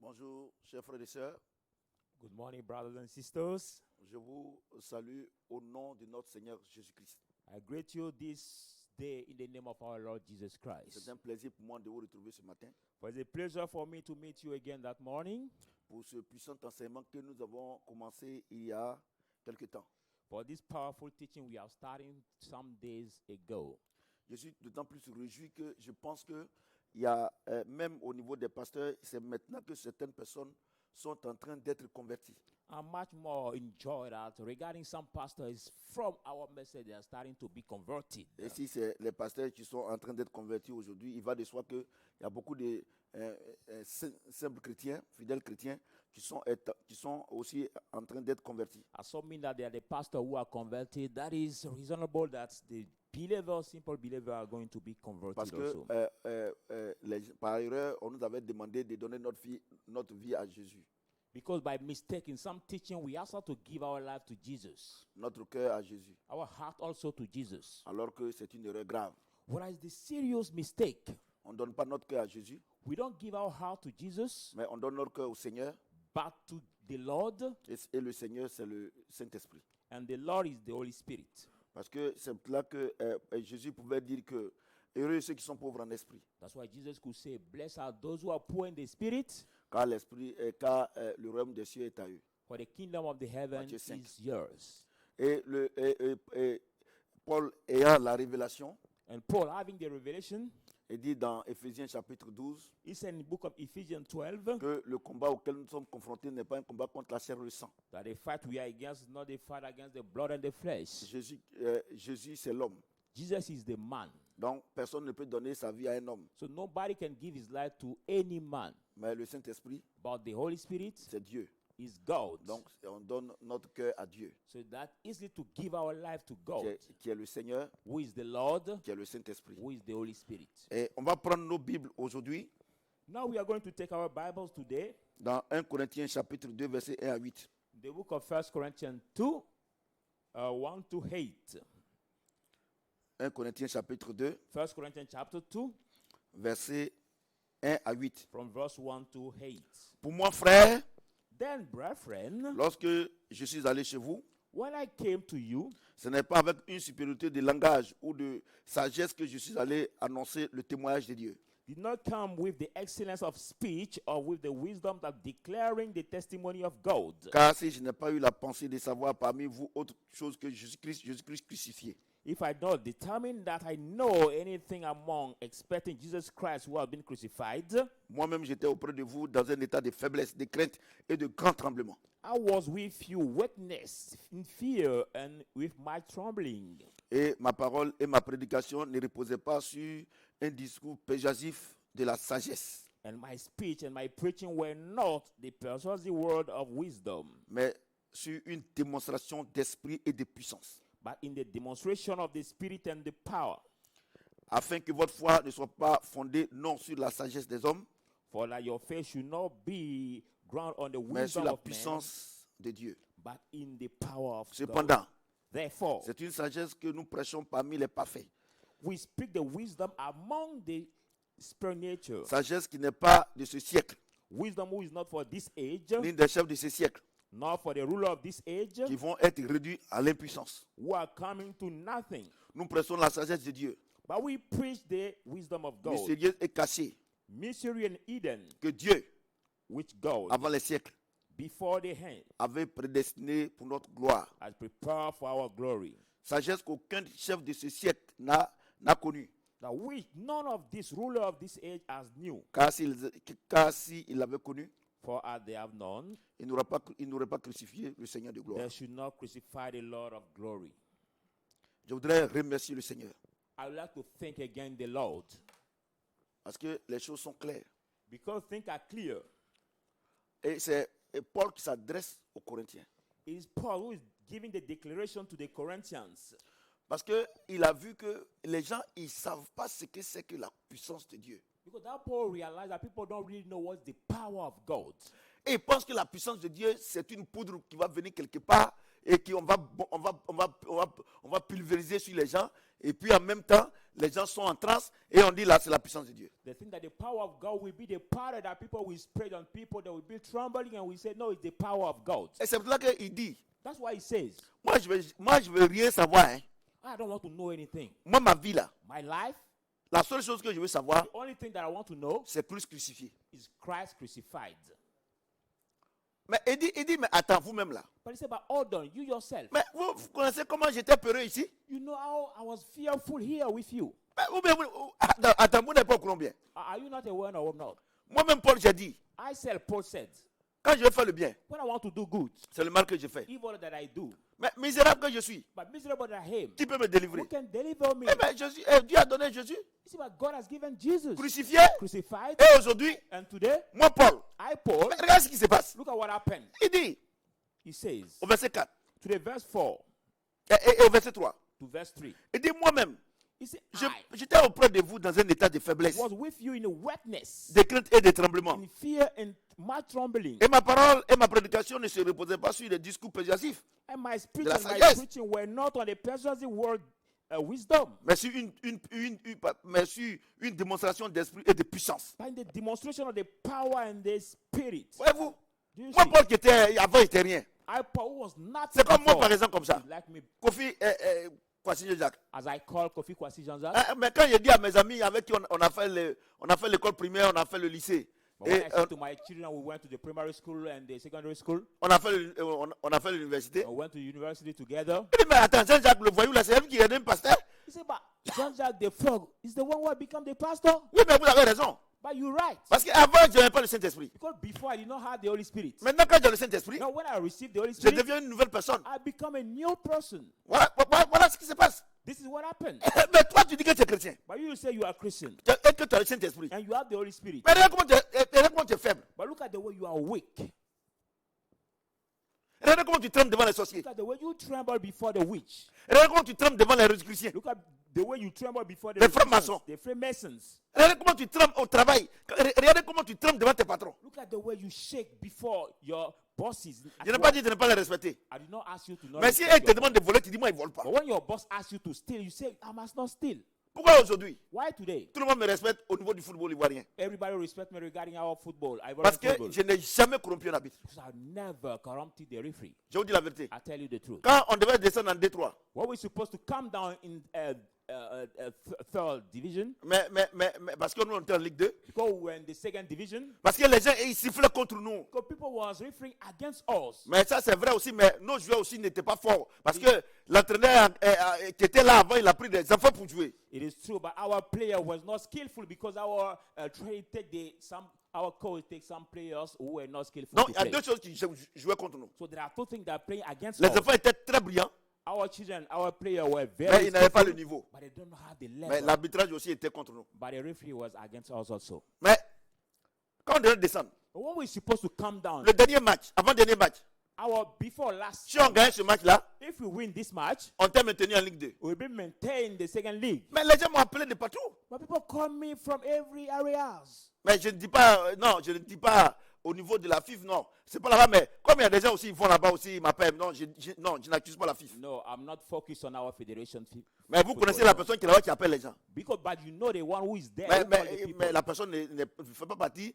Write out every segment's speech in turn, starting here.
Bonjour, chers frères et sœurs. Good morning, brothers and sisters. Je vous salue au nom de notre Seigneur Jésus-Christ. I greet you this day in the name of our Lord Jesus C'est Christ. un plaisir pour moi de vous retrouver ce matin For it's a pleasure for me to meet you again that morning pour ce puissant enseignement que nous avons commencé il y a quelque temps. for this powerful teaching we are starting some days ago. Je suis d'autant plus réjoui que je pense que il y a même au niveau des pasteurs, c'est maintenant que certaines personnes sont en train d'être converties. I'm much more enjoyed that regarding some pastors from our message they are starting to be converted. Et si c'est les pasteurs qui sont en train d'être convertis aujourd'hui, il va de soi qu'il y a beaucoup de simples chrétiens, fidèles chrétiens, qui sont aussi en train d'être convertis. Assuming that they are the pastors who are converted, that is reasonable that the believers, simple believers, are going to be converted Parce que also. par erreur, on nous avait demandé de donner notre vie à Jésus, Because by mistake in some teaching, we ask us to give our life to Jesus, notre cœur à Jésus, our heart also to Jesus. alors que c'est une erreur grave. Whereas the serious mistake, On ne donne pas notre cœur à Jésus, we don't give our heart to Jesus, mais on donne notre cœur au Seigneur, but to the Lord, et le Seigneur, c'est le Saint-Esprit. and the Lord is the Holy Spirit. Parce que c'est là que Jésus pouvait dire que heureux ceux qui sont pauvres en esprit, That's why Jesus could say, "Blessed are those who are poor in the spirit, car le royaume des cieux est à eux. for the kingdom of the heaven Matthieu 5. is yours." Et Paul ayant la révélation, And Paul, having the revelation, il dit dans Éphésiens chapitre 12 he said in the book of Ephesians 12 que le combat auquel nous sommes confrontés n'est pas un combat contre la chair et le sang. that the fight we are against is not a fight against the blood and the flesh. Jésus, c'est l'homme. Jesus is the man. Donc, personne ne peut donner sa vie à un homme. So nobody can give his life to any man. Mais le Saint-Esprit, But the Holy Spirit c'est Dieu. is God. Donc, on donne notre cœur à Dieu, So that easily to give our life to qui God, qui est le Seigneur, who is the Lord, qui est le Saint-Esprit. who is the Holy Spirit. Et on va prendre nos Bibles aujourd'hui Now we are going to take our Bibles today, dans 1 Corinthiens chapitre 2, versets 1 à 8. the book of 1 Corinthians 2, 1 to 8. 1 Corinthiens chapitre 2, 1 Corinthians chapter 2, versets 1 à 8. from verse 1 to 8. Pour moi, frère, Then, brethren, lorsque je suis allé chez vous, when I came to you, ce n'est pas avec une supériorité de langage ou de sagesse que je suis allé annoncer le témoignage de Dieu. did not come with the excellence of speech or with the wisdom of declaring the testimony of God. Car si je n'ai pas eu la pensée de savoir parmi vous autre chose que Jésus-Christ crucifié. If I don't determine that I know anything among expecting Jesus Christ who has been crucified, Moi-même, j'étais auprès de vous dans un état de faiblesse, de crainte et de grand tremblement. I was with you weakness, in fear, and with my trembling. Et ma parole et ma prédication ne reposaient pas sur un discours péjoratif de la sagesse, And my speech and my preaching were not the persuasive word of wisdom, mais sur une démonstration d'esprit et de puissance, but in the demonstration of the Spirit and the power, afin que votre foi ne soit pas fondée non sur la sagesse des hommes, for that your faith should not be grounded on the mais sur wisdom la of man, puissance de Dieu. but in the power of God. Cependant, Therefore, c'est une sagesse que nous prêchons parmi les parfaits. we speak the wisdom among the spirit nature. Sagesse qui n'est pas de ce siècle, Wisdom who is not for this age, ni des chefs de ce siècle, nor for the ruler of this age, qui vont être réduits à l'impuissance. who are coming to nothing. Nous prêchons la sagesse de Dieu, But we preach the wisdom of God, mystérieuse et cachée, mystery and hidden, que Dieu, which God, avant les siècles, before the hand, avait prédestiné pour notre gloire. has prepared for our glory. Sagesse qu'aucun chef de ce siècle n'a connue. That which none of this ruler of this age has knew. Car s'il l'avait connu, For as they have known, il n'aurait pas crucifié le Seigneur de gloire. they should not crucify the Lord of glory. Je voudrais remercier le Seigneur, I would like to thank again the Lord, parce que les choses sont claires. because things are clear. Et c'est Paul qui s'adresse aux Corinthiens. It is Paul who is giving the declaration to the Corinthians. Parce qu'il a vu que les gens, ils ne savent pas ce que c'est que la puissance de Dieu. Because that Paul realized that people don't really know what's the power of God. Et ils pensent que la puissance de Dieu, c'est une poudre qui va venir quelque part et qu'on va pulvériser sur les gens. Et puis en même temps, les gens sont en transe et on dit là, c'est la puissance de Dieu. They think that the power of God will be the power that people will spread on people, that will be trembling, and we say, no, it's the power of God. Et c'est pour cela qu'il dit, That's why he says, moi je veux rien savoir. Hein. I don't want to know anything. Moi, ma vie là, My life, la seule chose que je veux savoir, the only thing that I want to know c'est Christ crucifié. is Christ crucified. Mais il dit, mais attends, vous-même là. But he said, but hold on, you yourself. Mais vous connaissez comment j'étais peureux ici? You know how I was fearful here with you. Mais attends, vous n'êtes pas au Colombien. Are you not aware or not? Moi-même, Paul, j'ai dit, Paul said, quand je veux faire le bien, when I want to do good, c'est le mal que je fais. evil that I do, Mais misérable que je suis, but miserable that I am, qui peut me délivrer? who can deliver me? Eh bien, Dieu a donné Jésus, You see, but God has given Jesus crucifié. crucified, Et aujourd'hui, and today, moi, Paul, Paul, mais regarde ce qui se passe. look at what happened. Il dit, He says, au verset 4, to the verse 4 et au verset 3, to verse 3, il dit, moi-même, he said, j'étais auprès de vous dans un état de faiblesse, was with you in a wetness, de crainte et de tremblement. in fear and much trembling, Et ma parole et ma prédication ne se reposaient pas sur des discours persuasifs, and my speech la and my sagesse. preaching were not on the persuasive word wisdom, mais sur une démonstration d'esprit et de puissance. but in the demonstration of the power and the spirit. Voyez-vous, Do you moi, see? Paul, qui était avant, il n'était rien. Paul was not C'est comme moi, before, par exemple, comme ça. like me, Kofi Kwasi Jacques. as I call Kofi Kwasi Janzak. Mais quand j'ai dit à mes amis avec qui on a fait l'école primaire, on a fait le lycée, But when et I said to my children, we went to the primary school and the secondary school, on a fait l'université. we went to university together. Il dit, mais attends, Jean-Jacques, le voyou, là, c'est lui qui est devenu pasteur. He said, but Jean-Jacques the frog is the one who had become the pastor. Oui, mais vous avez raison. But you're right. Parce qu'avant, je n'avais pas le Saint-Esprit. Because before I did not have the Holy Spirit. Maintenant, quand j'ai le Saint-Esprit, Now when I received the Holy je Spirit, deviens une nouvelle personne. I become a new person. Voilà ce qui se passe. This is what happened. Mais toi, tu dis que tu es chrétien But you say you are Christian et que tu as le Saint-Esprit. and you have the Holy Spirit. Mais regarde comment tu es faible. But look at the way you are weak. Regarde comment tu trembles devant les sorciers. Look at the way you tremble before the witch. Regarde comment tu trembles devant les Rosicruciens. Look at the way you tremble before the Les francs-maçons. the Freemasons. Regarde comment tu trembles au travail. Regarde comment tu trembles devant tes patrons. Look at the way you shake before your bosses. at Je n'ai work. pas dit de ne pas les respecter. I did not ask you to not Mais si respect elle te your demande de voler, tu dis moi, ils ne volent pas. But when your boss asks you to steal, you say, I must not steal. Pourquoi aujourd'hui, Why today? tout le monde me respecte au niveau du football ivoirien? Everybody respect me regarding our football. Parce que Football. je n'ai jamais corrompu un arbitre. Because I never corrupted the referee. Je vous dis la vérité. I tell you the truth. Quand on devait descendre en D3, When we're supposed to come down in third division, mais parce que nous on était en Ligue 2, because we were in the second division, parce que les gens ils sifflaient contre nous. because people was referring against us. Mais ça c'est vrai aussi, mais nos joueurs aussi n'étaient pas forts. Parce que l'entraîneur qui était là avant, il a pris des enfants pour jouer. It is true, but our player was not skillful because our our coach takes some players who were not skillful. Donc to il y a play. deux choses qui jouaient contre nous. So there are two things that are playing against Les us. enfants étaient très brillants, Our children, our players were mais very ils n'avaient pas le skillful, niveau. but they don't have the Mais level. l'arbitrage aussi était contre nous. But the referee was against us also. Mais quand on devait descendre, But when we're supposed to come down, le dernier match, avant-dernier match, before last, si on gagne ce match-là, if we win this match, on t'est maintenu en Ligue 2. we'll be maintained in the second league. Mais les gens m'ont appelé de partout. But people call me from every areas. Mais je ne dis pas, non, je ne dis pas au niveau de la FIF, non. C'est pas là-bas, mais comme il y a des gens aussi, ils vont là-bas aussi, ils m'appellent. Non, je n'accuse pas la FIF. No, I'm not focused on our federation. Mais vous connaissez la personne qui est là-bas qui appelle les gens. Because, but you know the one who is there. Mais, who call the people. mais la personne ne fait pas partie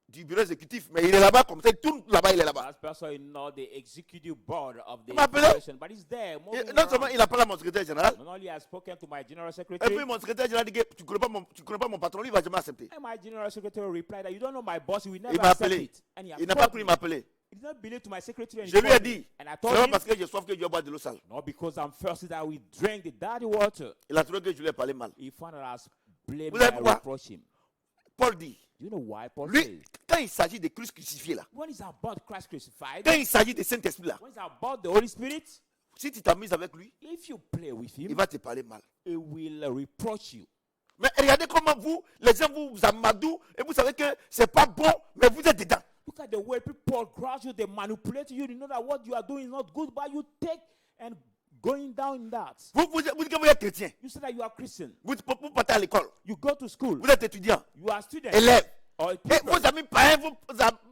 du bureau exécutif. Mais il est là-bas, comme ça, il tourne là-bas, il est là-bas. That person is not the executive board of the Il m'a appelé. federation, but he's there. moving Non seulement around. il appelle à mon secrétaire général, Not only has spoken to my general et secretary, puis mon secrétaire général dit que tu ne connais pas mon patron, lui, il ne va jamais accepter. and my general secretary replied that you don't know my boss, he will never Il m'a accept appelé. it. And he Il n'a pas called cru, me. il m'a appelé. He did not believe to my secretary. And Je he lui ai called me. dit, And I c'est told vraiment him, parce que j'ai soif que je dois boire de l'eau sale. not because I'm thirsty that we drink the dirty water. Il a trouvé que je lui ai parlé mal. He found out I was blaming Vous savez and pourquoi? reproach him. Paul dit, Do you know why Paul lui, says? quand il s'agit de Christ crucifié là, When it's about Christ crucified, quand il s'agit de Saint-Esprit là, when it's about the Holy Spirit, si tu t'amuses avec lui, if you play with il him, va te parler mal. he will reproach you. Mais regardez comment vous, les gens vous amadouent et vous savez que c'est pas bon, mais vous êtes dedans. Look at the way people grudge you, they manipulate you. You know that what you are doing is not good, but you take and going down in that. Vous dites que vous êtes chrétien. You say that you are Christian. Vous partez à l'école. You go to school. Vous êtes étudiant, You are student. élève. or Et people, vos amis païens vous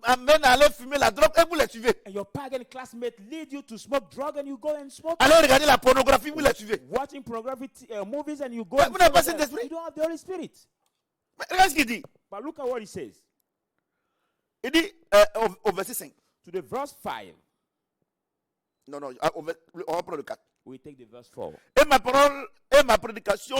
amènent à aller fumer la drogue et vous les suivez. and your pagan classmates lead you to smoke drug and you go and smoke. Allez regarder la pornographie, vous les suivez. Watching pornography movies and you go Mais and vous n'avez pas follow them. Saint-Esprit. You don't have the Holy Spirit. Mais regarde ce qu'il dit. But look at what he says. Il dit au verset 5. To the verse 5, Non, on va prendre le 4. we take the verse 4. Et ma parole et ma prédication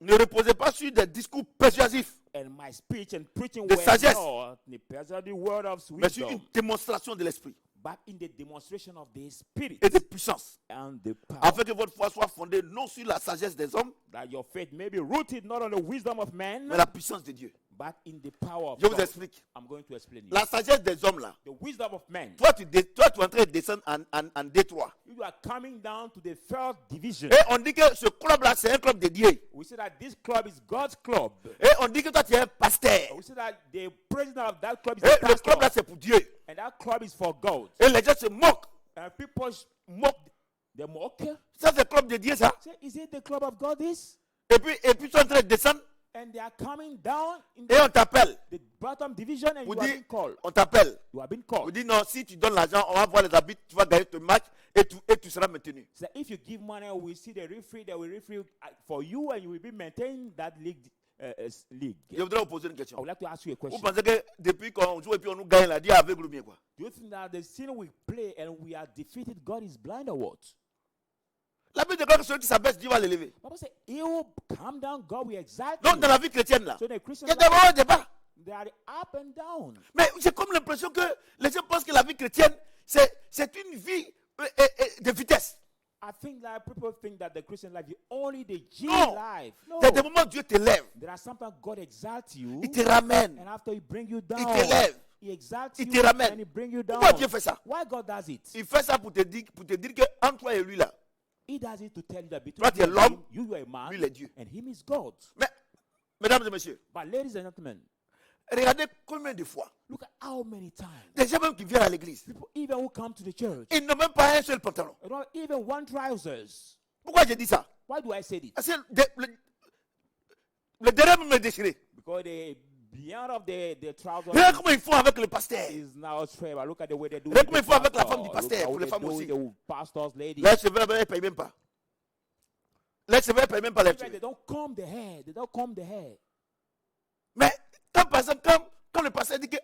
ne reposaient pas sur des discours persuasifs, And my speech and preaching De were sagesse. not the word of mais sur une wisdom, démonstration de l'esprit but in the demonstration of the Spirit et de puissance, and the power, afin que votre foi soit fondée non sur la sagesse des hommes, that your faith may be rooted not on the wisdom of man, mais la puissance de Dieu. but in the power of Je vous God. explique. I'm going to explain it. La sagesse des hommes là. The wisdom of man. Toi, tu es en train de descendre en Détroit. You are coming down to the third division. Et on dit que ce club-là, c'est un club dédié. We say that this club is God's club. Et on dit que toi, tu es un pasteur. We say that the president of that club is Et a le club-là, pastor. c'est pour Dieu. And that club is for God. Et les gens se moquent. And people mock. They mock. Ça, c'est le club dédié, ça. Say, is it the club of God? This? Et puis, tu es en train de descendre. And they are coming down in Et on t'appelle. the bottom division and Vous you are dit, being called. on t'appelle. You are being On called. dit non, si tu donnes l'argent, on va voir les arbitres, tu vas gagner ton match et tu seras maintenu. So if you give money, we see the referee that will referee for you and you will be maintaining that league. League. Je voudrais vous poser une I question. would like to ask you a Vous question. pensez que depuis qu'on joue et puis on nous gagne, la dit aveugle ou bien quoi? Do you think that the sin we play and we are defeated, God is blind or what? La Bible déclare que celui qui s'abaisse, Dieu va l'élever. Bible says, he will come down, God will exalt Donc you. dans la vie chrétienne là, So the Christian il y a des life, hauts et des bas. they are up and down. Mais j'ai comme l'impression que les gens pensent que la vie chrétienne, c'est une vie de vitesse. I think that people think that the Christian life is only the G No. life. No. Il y a des moments où Dieu t'élève, There are sometimes God exalts you, il te ramène, and after he bring you il down, t'élève, he exalts il you te ramène. and he bring you down. Pourquoi Dieu fait ça? Why God does it? Il fait ça pour te dire que entre toi et lui là, He does it to tell you that between Toi, tu es you and l'homme, him, you are a man, lui, il est Dieu. and him is God. mais mesdames et messieurs, But ladies and gentlemen, regardez combien de fois, look at how many times des gens même qui viennent à l'église, people, even who come to the church, ils n'ont même pas un seul pantalon. they don't have even one trousers. Pourquoi j'ai dit ça? Why do I say this? Parce que le derrière même est déchiré. Because the beyond of the trousers Regarde comment ils font avec le pasteur. is now straight. But look at the way they do Regarde it. comment ils font avec la femme du Look pasteur, how pour les they femmes do aussi. it, the pastors, ladies. Les cheveux, ils ne payent même pas. Les cheveux, ils ne payent même pas les Even they cheveux. don't comb the hair. They don't comb the hair. Mais quand, par exemple, quand le pasteur dit que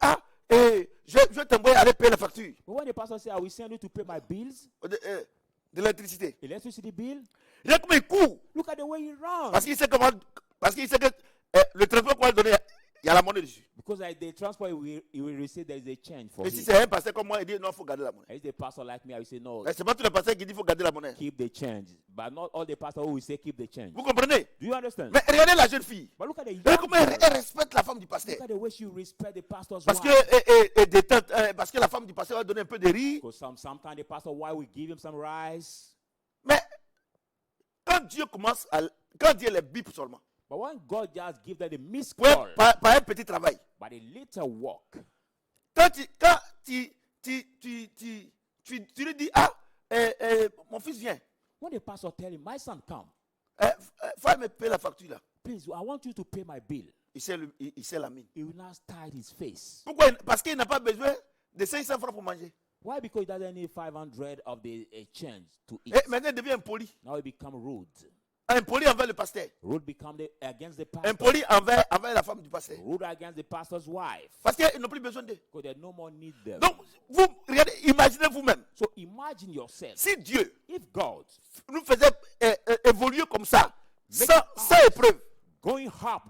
je vais t'envoyer aller payer la facture But when the pastor says, I will send you to pay my bills, de l'électricité, electricity bill, regarde comment il court. look at the way he runs. Parce qu'il sait que le transport qu'on va lui donner, il y a la monnaie dessus. Because the transport he will receive, there is a change for Et si him. c'est un pasteur comme moi, il dit non, il faut garder la monnaie. And if the pastor like me, I will say, no, Mais c'est pas tous les pasteurs qui disent qu'il faut garder la monnaie. keep the change. But not all the pastors who will say, keep the change. Vous comprenez? Do you understand? Mais regardez la jeune fille. But look at the young Regardez comment girl. elle respecte la femme du pasteur. Look at the way she respect the pastor's Parce wife. parce que la femme du pasteur va donner un peu de riz. Because sometimes the pastor wife will give him some rice. Mais quand Dieu les bip seulement, But when God just gives them the missed ouais, call, par un petit travail, but a little work, quand tu lui dis, mon fils vient, when the pastor tell him, my son, come, faut me payer la facture là. please, I want you to pay my bill. Il sait la mine. He will not tie his face. Pourquoi? Parce qu'il n'a pas besoin de 500 francs pour manger. Why? Because he doesn't need 500 of the change to eat. Et maintenant, il devient impoli. Now he become rude. Impoli envers le pasteur. Rude become against the pastor. Impoli envers la femme du pasteur. Rude against the pastor's wife. Parce qu'ils n'ont plus besoin d'eux. Because they no more need them. Donc, vous, regardez, imaginez vous-même. So imagine yourself. Si Dieu If God nous faisait évoluer comme ça, Make sans épreuve, going up,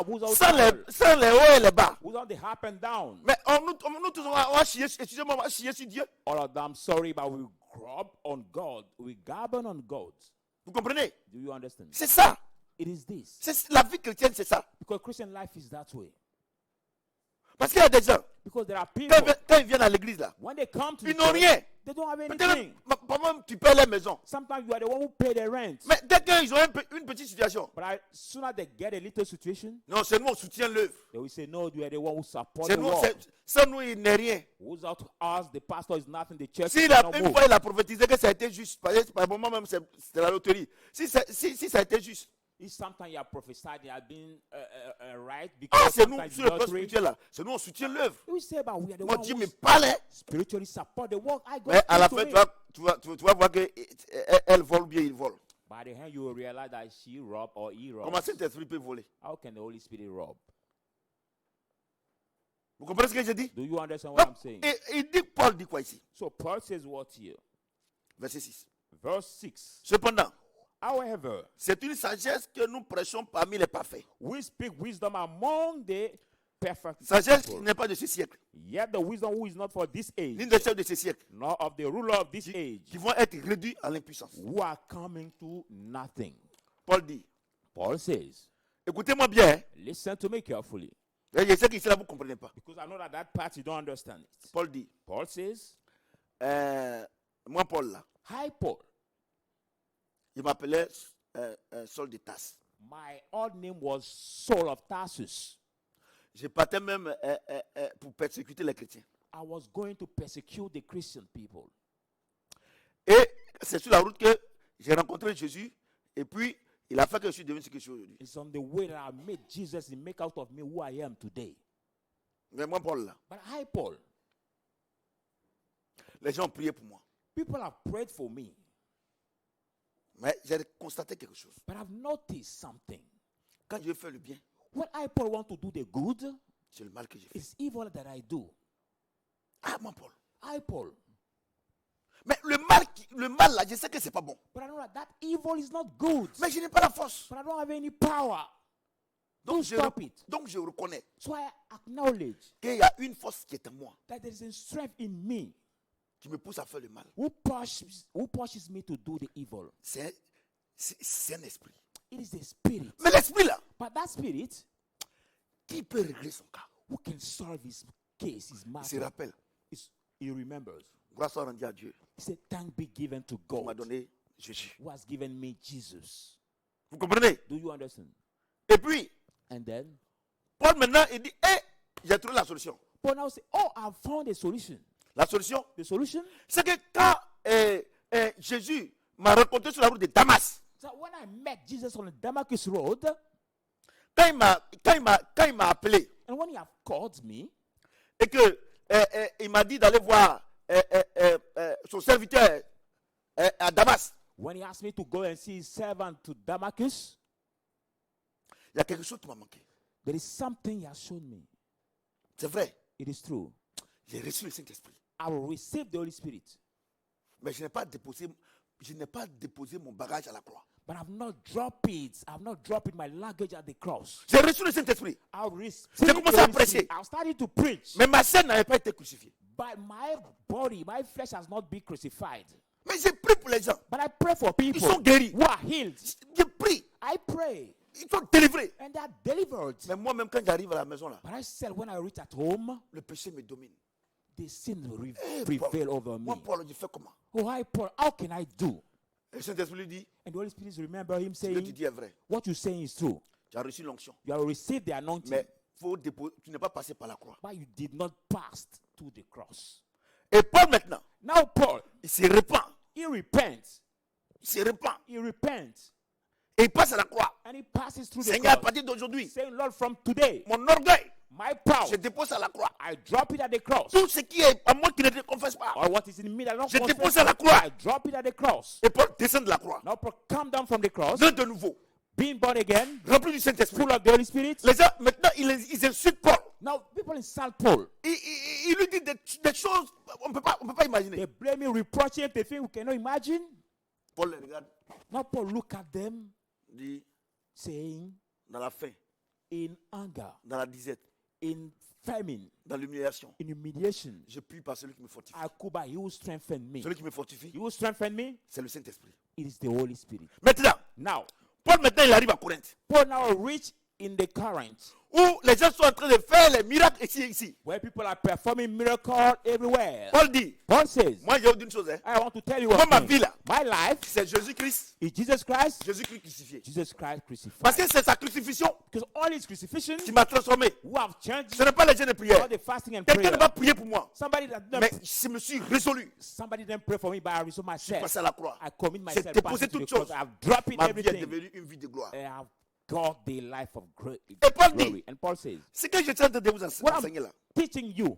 without sans trouble, les hauts et les bas, without the up and down, mais nous tous, on va chier, excusez-moi, on va chier sur Dieu. all of them, sorry, but we grab on God. We gabble on God. Vous comprenez? Do you understand? C'est ça. It is this. La vie chrétienne, c'est ça. Because Christian life is that way. Parce qu'il y a des gens, Because there are people, quand ils viennent à l'église, là, when they come to ils the n'ont church, rien. they don't have Peut-être anything. même, tu payes les maisons. Sometimes you are the one who pay the rent. Mais dès qu'ils ont une petite situation, But as soon as they get a little situation, non, c'est nous, on soutient l'œuvre. they will say, no, you are the one who support C'est the nous, work. sans nous, il n'est rien. Without us, the pastor is nothing. The church Si cannot une move. fois il a prophétisé que ça a été juste, par le moment même c'est la loterie. Si ça a été juste, If sometimes you are prophesied, you have been right, Ah, because c'est nous, sometimes sur le plan lottery. spirituel, là. C'est nous, on soutient l'œuvre. We say, but we are the Moi, ones Dieu who me parle, hein. spiritually support the work. I go Mais à la to fin, me. tu vas voir qu'elle vole ou bien il vole. By the hand, you will realize that she robbed or he robbed. Comment Saint-Esprit peut voler? How can the Holy Spirit rob? Vous comprenez ce que j'ai dit? Do you understand what I'm Donc, saying? et Paul dit quoi ici? So Paul says what here? Verset 6. Verse 6. Cependant, However, c'est une sagesse que nous prêchons parmi les parfaits. we speak wisdom among the perfect Sagesse qui people. n'est pas de ce siècle, Yet the wisdom who is not for this age, ni des chefs de ce siècle, nor of the ruler of this age, qui vont être réduits à l'impuissance. who are coming to nothing. Paul dit, Paul says, écoutez-moi bien, hein. listen to me carefully, Et je sais qu'ici là vous ne comprenez pas. because I know that part you don't understand it. Paul dit, Paul says, moi Paul là, hi Paul, il m'appelait Saul de Tarse. my old name was Saul of Tarsus. Je partais même pour persécuter les chrétiens. I was going to persecute the Christian people. Et c'est sur la route que j'ai rencontré Jésus. Et puis, il a fait que je suis devenu ce que je suis aujourd'hui. It's on the way that I met Jesus and make out of me who I am today. Mais moi, Paul, là, But hi Paul, les gens ont prié pour moi. people have prayed for me, Mais j'ai constaté quelque chose. but I've noticed something. Quand je fais le bien, When I, Paul, want to do the good, c'est le mal que je fais. it's evil that I do. Ah, moi, Paul. I, Paul. Mais le mal là, je sais que c'est pas bon. But I know that evil is not good. Mais je n'ai pas la force. But I don't have any power. Donc, stop it. donc je reconnais So I acknowledge qu'il y a une force qui est en moi, that there is a strength in me qui me pousse à faire le mal. who pushes me to do the evil. C'est un esprit. It is the spirit. Mais l'esprit là, But that spirit qui peut régler son cas? who can solve his case, his Il se matter, rappelle. he remembers. Grâce soit rendue à Dieu. He said, thank be given to Il m'a God donné Jésus. who has given me Jesus. Vous comprenez? Do you understand? Et puis, And then Paul maintenant, il dit, j'ai trouvé la solution. Paul now say, oh, I found a solution. La solution, The solution? c'est que quand Jésus m'a rencontré sur la route de Damas, So when I met Jesus on the Damascus Road, quand il m'a appelé and when he have called me, et que il m'a dit d'aller voir son serviteur à Damas, when he asked me to go and see his servant to Damascus, il y a quelque chose qui m'a manqué. there is something he has shown me. C'est vrai, It is true. j'ai reçu le Saint-Esprit, I will receive the Holy Spirit, mais je n'ai pas déposé mon bagage à la croix. but I've not dropped it. I've not dropped my luggage at the cross. J'ai reçu le Saint-Esprit, I'll receive J'ai the commencé à Holy Spirit. prêcher. I started to preach, mais ma chair n'avait pas été crucifiée. but my body, my flesh has not been crucified. Mais j'ai prié pour les gens. But I pray for Ils people sont guéris. who are healed. J'ai prié. I pray, Ils sont délivrés. and they are delivered. Mais moi-même, quand j'arrive à la maison, là, But I said, when I reach at home, le péché me domine. the sin will Eh, prevail Paul, over me. moi, Paul, je fais comment? Oh, hi, Paul, how can I do? Et le Saint-Esprit lui dit, And the Holy Spirit remember him ce que tu saying, dis est vrai. what you're saying is true. Tu as reçu l'onction. You have received the anointing, Mais tu n'es pas passé par la croix. but you did not pass to the cross. Et Paul, maintenant, Now, Paul, il se repent. he repents. Il se repent. He repents. Et il passe à la croix. And he passes through the Seigneur, à cross. partir d'aujourd'hui, Saying, Lord, from today, mon orgueil, my power, je dépose à la croix. I drop it at the cross. Tout ce qui est à moi qui ne te confesse pas. Or what is in me that I don't Je confess, dépose à la croix. I drop it at the cross. Et Paul descend de la croix. Now, Paul, come down from the cross, Né de nouveau. being born again, Rempli du Saint-Esprit. full of the Holy Spirit. Les gens, maintenant, ils insultent Paul. Now, people insult Paul. Il lui dit des choses on ne peut pas imaginer. They blame him, reproach him, the thing we cannot imagine. Paul les regarde, Now, Paul look at them, dit, saying, dans la faim, in anger, dans la disette, in famine, dans l'humiliation, in humiliation, je prie par celui qui me fortifie. Akuba, he will strengthen me. Celui qui me fortifie, He will strengthen me. c'est le Saint-Esprit. It is the Holy Spirit. Maintenant, Now, Paul maintenant il arrive à Corinthe, Paul now reach in the current où les gens sont en train de faire les miracles ici. where people are performing miracles everywhere. Paul dit, Paul says, moi j'ai dit une chose, hein. I want to tell you Moi, one ma thing. vie là, My life c'est Jésus-Christ, is Jesus Christ, Jésus-Christ crucifié. Jesus Christ crucified. Parce que c'est sa crucifixion Because all his crucifixion qui m'a transformé. who have changed Ce n'est pas les gens de prière. all the fasting and Quelqu'un prayer. ne va prier pour moi. Somebody that Mais je me suis résolu. somebody didn't pray for me, but I resolve Je suis myself. passé à la croix. I commit J'ai myself déposé back to the toutes cross. choses. I've dropped it Ma vie est everything. devenue une vie de gloire. And I've got the life of great Paul dit, glory. And Paul says, ce que je suis en train de vous what enseigner là, I'm teaching you,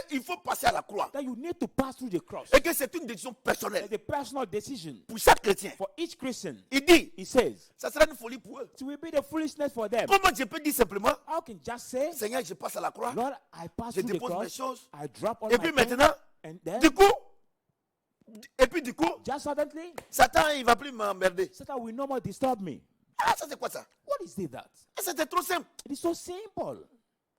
qu'il faut passer à la croix. that you need to pass through the cross. Et que c'est une décision personnelle It's a personal decision pour chaque chrétien. for each Christian. Il dit, He says, ça sera une folie pour eux. it will be the foolishness for them. Comment je peux dire simplement, How can just say, Seigneur, je passe à la croix, Lord, I pass je through the dépose mes cross, choses, I drop all et my puis things, maintenant, and then, du coup, just suddenly, Satan, il va plus m'emmerder. Satan will no more disturb me. Ah, ça c'est quoi ça? What is it that? Ah, c'était trop simple. It is so simple.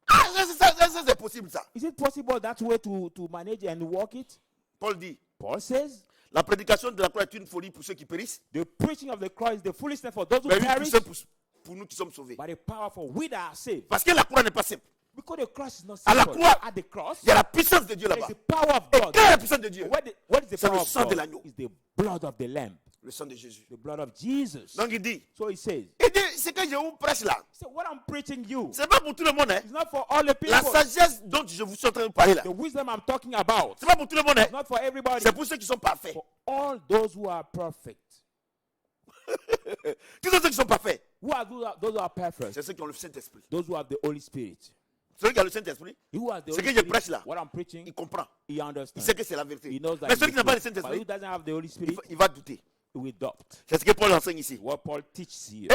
Ah, ça, c'est possible ça. Is it possible that way to manage and work it? Paul dit, Paul says, la prédication de la croix est une folie pour ceux qui périssent, the preaching of the cross is the foolishness for those who mais une perish, puissance pour nous qui sommes sauvés. but the power for we that are saved. Parce que la croix n'est pas simple. Because the cross is not À la simple. croix, At the cross, il y a la puissance de Dieu there is là-bas. the power of Et God. quelle est la puissance de Dieu? What is the C'est power le of sang de God? l'agneau. It's the blood of the lamb, Le sang de Jésus. the blood of Jesus. Donc il dit, So he says, ce que je vous prêche là, so what I'm preaching you, c'est pas pour tout le monde. Hein. it's not for all the people. La sagesse dont je vous suis en train de parler là, The wisdom I'm talking about, c'est pas pour tout le monde. Hein. it's not for everybody. C'est pour ceux qui sont parfaits. For all those who are perfect. Qui sont ceux qui sont parfaits? Who are those who are perfect? C'est ceux qui ont le Saint-Esprit. Those who have the Holy Spirit. Celui qui a le Saint-Esprit, Who has the ce Holy que je Spirit, prêche là, what I'm preaching, il comprend. he Il understands. sait que c'est la vérité. He knows that Mais it's celui qui n'a the pas le truth. But Saint-Esprit, who doesn't have the Holy Spirit, il va douter. he will doubt. C'est ce que Paul enseigne ici. What Paul teaches here.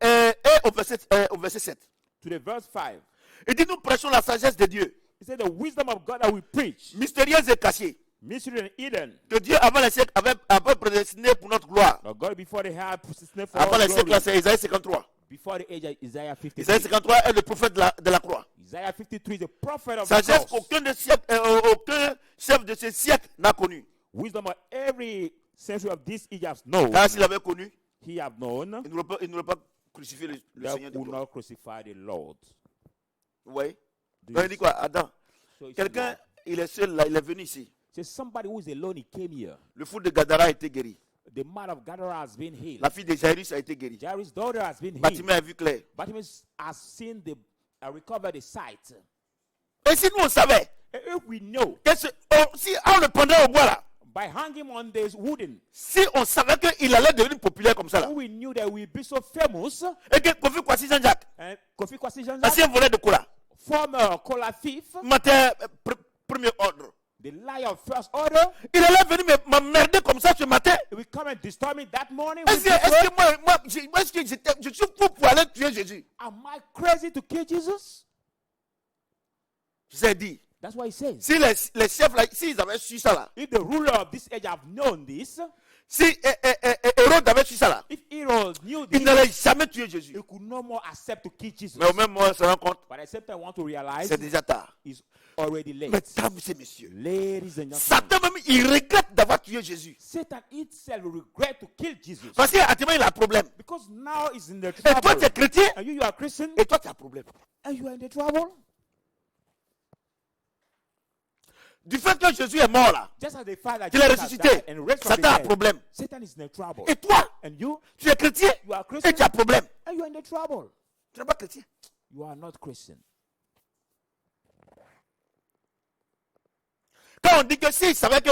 Et au verset 7, To the verse 5, il dit, nous prêchons la sagesse de Dieu, he said, the wisdom of God that we preach, mystérieuse et cachée, mystery and hidden, que Dieu avant les siècles avait prédestiné pour notre gloire. but God before they had predestined for Avant our les siècles, glory. c'est Isaïe 53. Before the age of Isaiah Isaïe 53. 53 est le prophète de la croix. Isaiah 53 is the prophet of the Sagesse cross. aucun chef de ce siècle n'a connu. Wisdom of every century of this age has known. Car s'il avait connu, He have known. il n'aurait pas crucifié le That Seigneur de would gloire. not crucify the Lord. Vous voyez? Do Donc you il dit quoi? Adam, So it's quelqu'un, Lord. il est seul là, il est venu ici. So somebody who is alone, he came here. Le fou de Gadara a été guéri. The man of Gadara has been healed. La fille de Jairus a été guérie. Jairus' daughter has been healed. Bartimée a vu clair. Bartimaeus has seen recovered the sight. Et si nous on savait, And if we know, si on le pendait au bois là, by hanging on this wooden, si on savait qu'il allait devenir populaire comme ça là, we knew that we'd be so famous, et que Kofi Kwasi Jean-Jacques, and Kofi Kwasi Jean-Jacques, ancien volet de cola, former cola thief, matin, premier ordre, the liar of first order, il allait venir m'emmerder comme ça ce matin. he will come and disturb me that morning. Est-ce que je suis fou pour aller tuer Jésus? Am I crazy to kill Jesus? J'ai dit, That's what he says. si les chefs là, s'ils avaient su ça là, If the ruler of this age have known this, si Hérode avait su ça là, if Herod knew il this, n'allait jamais tuer Jésus. he could no more accept to kill Jesus. Mais au même moment, on se rend compte, But at the same time, I want to realize c'est déjà tard. it's already late. Mesdames et messieurs, Ladies and gentlemen, Satan même, il regrette d'avoir tué Jésus. Satan itself will regret to kill Jesus. Parce qu'actuellement, il a un problème. Because now he's in the Et toi, trouble. tu es chrétien, And you are Christian, et toi, tu as un problème. and you are in the trouble. Du fait que Jésus est mort là, Just as the Father qu'il est Jesus has ressuscité, died and raised from the Satan a un dead, problème. Satan is in the trouble. Et toi, And you tu es chrétien, are et Christian, tu as un problème. and you are in the trouble. Tu n'es pas chrétien. You are not Christian. Quand on dit que s'ils savaient que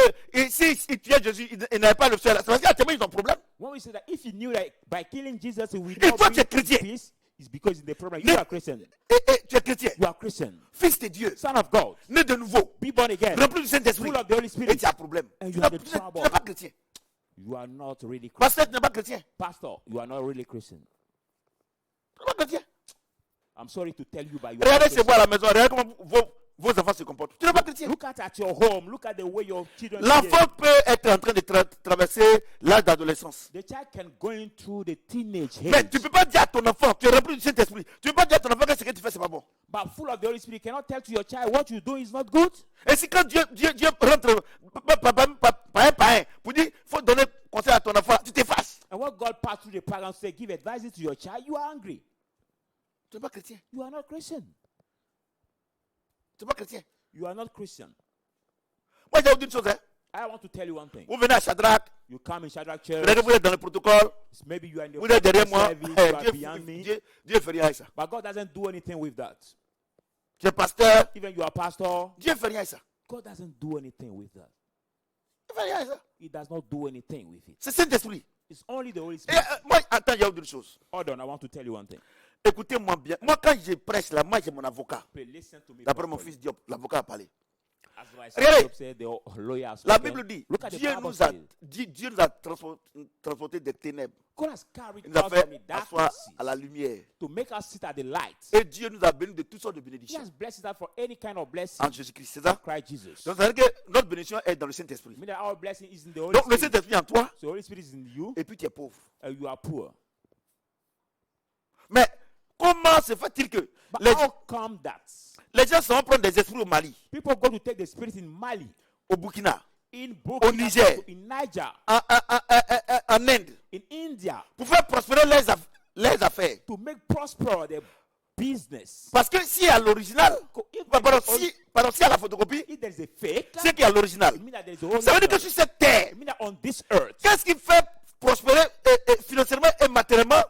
s'ils tuaient Jésus, ils n'avaient pas le ciel, c'est parce qu'actuellement, ils ont un problème. When we say that if he knew that by killing Jesus he would Et not toi, tu es bring chrétien. peace, it's because in the problem Mais- you are Christian. Et tu es chrétien, You are Christian. fils de Dieu, Son of God. né de nouveau, Be born again. rempli du Saint-Esprit, Full of the Holy et Spirit. tu as un problème. And Tu you n'es are in tu n'es trouble. pas chrétien. You are not really Christian. Pasteur, tu n'es pas chrétien. Pastor, you are not really Christian. Tu n'es pas chrétien. I'm sorry to tell you, but you are not Regardez chez Christian. vous à la maison, regardez comment vos enfants se comportent. Tu n'es pas chrétien. Look at your home. Look at the way your children L'enfant behave. peut être en train de traverser l'âge d'adolescence. The child can go into the teenage Mais age. tu ne peux pas dire à ton enfant, tu es rempli du Saint-Esprit. Tu ne peux pas dire à ton enfant que ce que tu fais, c'est pas bon. But full of the Holy Spirit, cannot tell to your child what you do is not good. Et si quand Dieu rentre par un par un pour dire, il faut donner conseil à ton enfant, tu t'effaces. And what God passed through the parents say, give advice to your child, you are angry. Tu n'es pas chrétien. You are not Christian. Tu n'es pas chrétien. You are not Christian. Moi, je vais vous dire une chose. Hein. I want to tell you one thing. Vous venez à Shadrach, You come in Shadrach Church. regardez, vous êtes dans le protocole, Maybe you are in the vous êtes derrière moi. service, you are beyond me. Dieu ne fait rien avec ça. But God doesn't do anything with that. Tu es pasteur, Even you are pastor, Dieu ne fait rien avec ça. God doesn't do anything with that. Il ne fait rien avec ça. He does not do anything with it. C'est Saint-Esprit. It's only the Holy Et Spirit. moi, attends, il y a autre chose. Hold on, I want to tell you one thing. Écoutez-moi bien. Moi, quand je prêche là, moi, j'ai mon avocat. Please listen to me. D'après mon properly. fils Diop, l'avocat a parlé. As I Regardez. said, the lawyer has La spoken. Bible dit, Look at the Dieu Bible nous a, says, Dieu nous a transporté des ténèbres. God has carried Il nous a us fait from the asseoir darkness à la lumière. to make us sit at the light. Et Dieu nous a bénis de toutes sortes de He bénédictions has blessed us for any kind of blessing. en Jésus-Christ. C'est ça? Christ Jesus. Donc, ça veut dire que notre bénédiction est dans le Saint-Esprit. Meaning that our blessing is in the Holy Donc, le Spirit. Saint-Esprit en toi, So the Holy Spirit is in you, et puis tu es pauvre. and you are poor. Mais comment se fait-il que But les, how come that les gens s'en vont prendre des esprits au Mali, people go to take the Spirit in Mali, au Burkina, in Burkina Niger. Faso, in Niger, en Inde, in India, pour faire prospérer leurs affaires? to make prosper their business? Parce que si à l'original, If pardon, si à la photocopie, if there is a fake, c'est qui est à l'original. it means that there is a Ça veut dire que original. sur cette terre, It means that on this earth, qu'est-ce qui fait prospérer financièrement et matériellement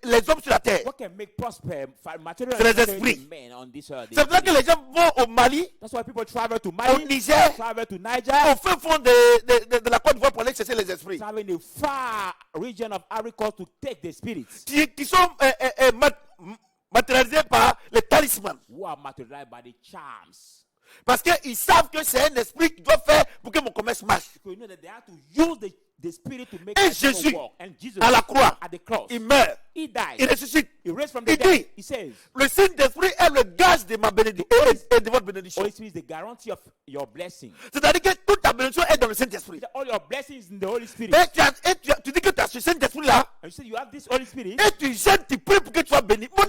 les hommes sur la terre? what can make prosper material C'est les and spiritual esprits. men on this earth? C'est pour ça que les gens vont au Mali, That's why people travel to au Mali, Niger, travel to au Niger, fin fond de la Côte d'Ivoire pour aller chercher les esprits. travel in the far region of Africa to take the spirits Qui sont matérialisés par les talismans. who are materialized by the charms. Parce qu'ils savent que c'est un esprit qui doit faire pour que mon commerce marche. Because you know that they have to use the spirit to make Et the people Jésus, walk. And Jesus, à la croix, at the cross, il meurt, he died. il ressuscite. He raised from the Il dead. dit, He says, le Saint-Esprit est le gage de ma bénédiction et de votre bénédiction. Holy Spirit is the guarantee of your blessing. C'est-à-dire que toute ta bénédiction est dans le Saint-Esprit. All your blessings in the Holy Spirit. Et tu dis que tu as ce Saint-Esprit-là, And you say you have this Holy Spirit, et tu jeûnes, tu pries pour que tu sois béni. Mon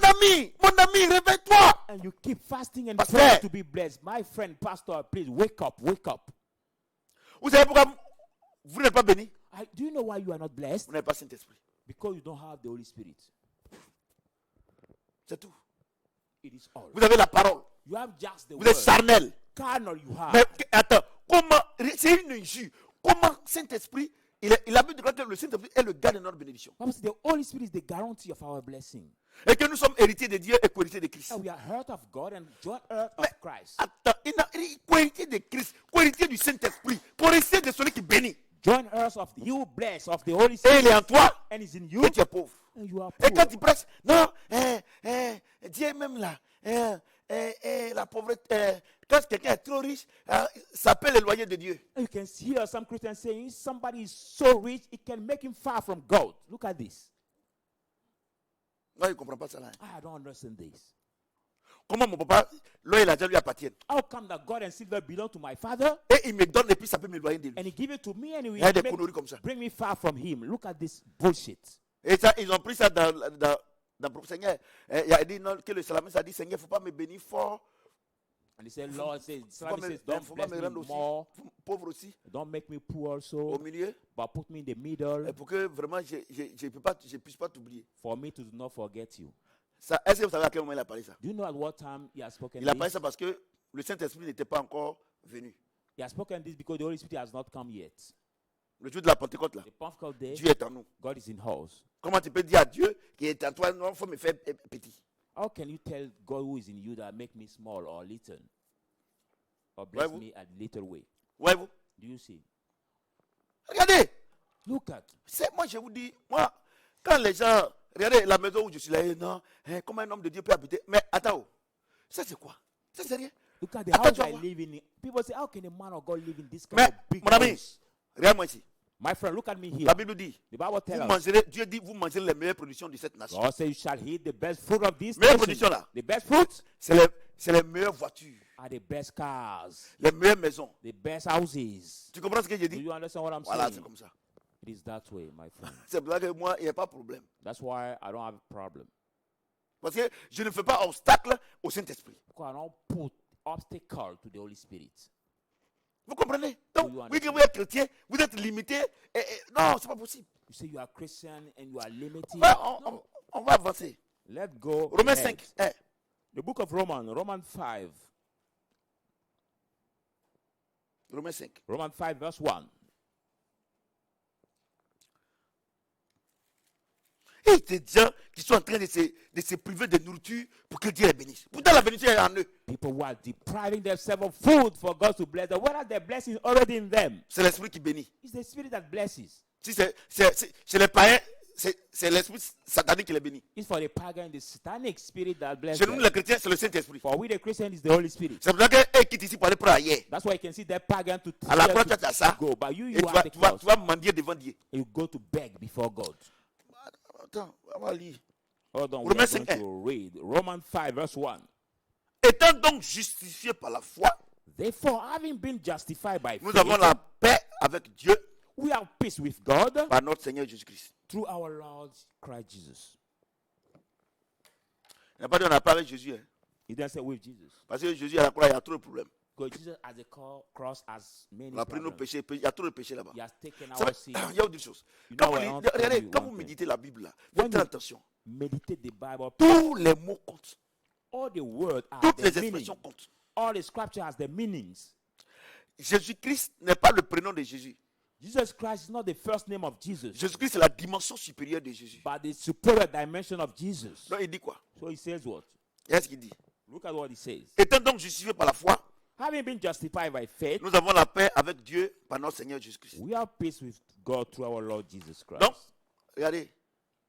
ami, réveille-toi. and you keep fasting and Pastor. praying to be blessed. My friend, Pastor, please wake up, wake up. Vous savez pourquoi vous n'êtes pas béni? Do you know why you are not blessed? Vous n'avez pas le Saint-Esprit. Because you don't have the Holy Spirit. C'est tout. It is all. Vous avez la parole. You have just the Vous êtes word. charnel. Carnal you have. Mais attends, comment, c'est une injure. Comment Saint-Esprit, il a vu de que le Saint-Esprit est le gars de notre bénédiction. Bible says the Holy Spirit is the guarantee of our blessing. Et que nous sommes héritiers de Dieu et co-héritiers de Christ. That we are heard of God and joint heir Mais of Christ. attends, il est co-héritier de Christ, co-héritier du Saint-Esprit, co-héritier de celui qui bénit. Joint heirs of the you bless of the Holy Et Spirit. il est en toi And is in you. et tu es pauvre. And you are Et quand poor. tu prêches, non, Dieu est même là, la pauvreté, quand quelqu'un est trop riche, ça peut l'éloigner de Dieu. And you can hear some Christians saying somebody is so rich it can make him far from God. Look at this. Non, il ne comprend pas ça là. I don't understand this. Comment mon papa, l'eau et l'argent lui appartiennent. How come that God and silver belong to my father Et il me donne et puis ça peut m'éloigner de lui. and he give it to me and he Il y a des will conneries comme ça. bring me far from him? Look at this bullshit. Et ça, ils ont pris ça dans le Seigneur. Il a dit non, que le salamiste a dit, Seigneur, il ne faut pas me bénir fort. And he said, Lord says, Il ne don't faut pas bless me me rendre aussi more, pauvre aussi, don't make me poor au also, milieu, but put me in the middle pour que vraiment je ne puisse pas t'oublier. for me to not forget you. Ça, est-ce que vous savez à quel moment il a parlé ça? Do you know at what time he has spoken Il a parlé this? ça parce que le Saint-Esprit n'était pas encore venu. He has spoken this because the Holy Spirit has not come yet. Le jour de la Pentecôte, là, The Pentecost day, Dieu est en nous. God is in us. Comment tu peux dire à Dieu qui est en toi, non, il faut me faire petit? How can you tell God who is in you that make me small or little? Or bless Voyez-vous? me a little way? Voyez-vous? Do you see? Regardez, Look at. moi je vous dis, moi, quand les gens, regardez la maison où je suis là, non, comment un homme de Dieu peut habiter? Mais attends, ça c'est quoi? Ça c'est rien. Look at the Attends, house tu vas I voir. live in. People say, how can a man of God live in this kind Mais, of big mon ami, house? regarde-moi ici. My friend, look at me here. La Bible dit, The Bible vous tells us, mangerez, Dieu dit, vous mangerez les meilleures productions de cette nation. God says you shall eat the best fruit of this Meilleure nation. production là, The best fruits c'est les meilleures voitures, are the best cars, les meilleures maisons. the best houses. Tu comprends ce que j'ai Do dit? you understand what I'm Voilà, c'est saying? comme ça. It is that way, my friend. C'est pour ça que moi, il n'y a pas de problème. That's why I don't have a problem. Parce que je ne fais pas obstacle au Saint-Esprit. Because I don't put obstacle to the Holy Spirit. Vous comprenez? Donc, Do you oui, que vous êtes chrétien, vous êtes limité. Non, c'est pas possible. You say you are Christian and you are limited. On va avancer. Let's go. Romains ahead. 5. The book of Romans 5. Romains 5. Romans 5 verse 1. Et il y a des gens qui sont en train de se priver de nourriture pour que Dieu les bénisse. Pourtant, la bénédiction est en eux. People who are depriving themselves of food for God to bless them. What are the blessings already in them? C'est l'Esprit qui bénit. It's the Spirit that blesses. Si c'est chez les païens, c'est l'esprit satanique qui les bénit. It's for the pagan, the satanic spirit that blesses Chez nous, them. les chrétiens, c'est le Saint-Esprit. For we the Christians, it's the Holy Spirit. C'est pour ça qu'eux quittent ici pour aller prendre ailleurs. That's why you can see that pagan to À la here croix, tu to as ça. go. But you Et tu are vas, the tu, vas, cross. tu vas mendier devant Dieu. You go to beg before God. Attends, on va lire. Hold on, we Romains are going 5:1. to read Romans 5 verse 1. Étant donc justifiés par la foi, Therefore, having been justified by nous faith, avons la paix avec Dieu we have peace with God par notre Seigneur Jésus-Christ. through our Lord Christ Jesus. Il n'a pas dit on n'a pas avec Jésus. Hein. He didn't say with Jesus. Parce que Jésus à la croix, il y a trop de problèmes. Because Jesus as a cross has many On a pris nos problems. péchés, il y a trop de péchés là-bas. He has taken Ça va- our sins. Il y a autre chose. You Quand know vous, what I want to regardez, tell you quand one vous thing. méditez la Bible, là, When faites you- attention. Meditate the Bible. Tous les mots comptent. All the words are Toutes the les meaning. expressions comptent. All the scripture has the meanings. Jésus-Christ n'est pas le prénom de Jésus. Jesus Christ is not the first name of Jesus, Jésus-Christ, c'est la dimension supérieure de Jésus. but the superior dimension of Jesus. Donc il dit quoi? So he says what? Qu'est-ce qu'il dit? Look at what he says. Étant donc justifiés par la foi, Having been justified by faith, nous avons la paix avec Dieu par notre Seigneur Jésus-Christ. we have peace with God through our Lord Jesus Christ. Donc, regardez,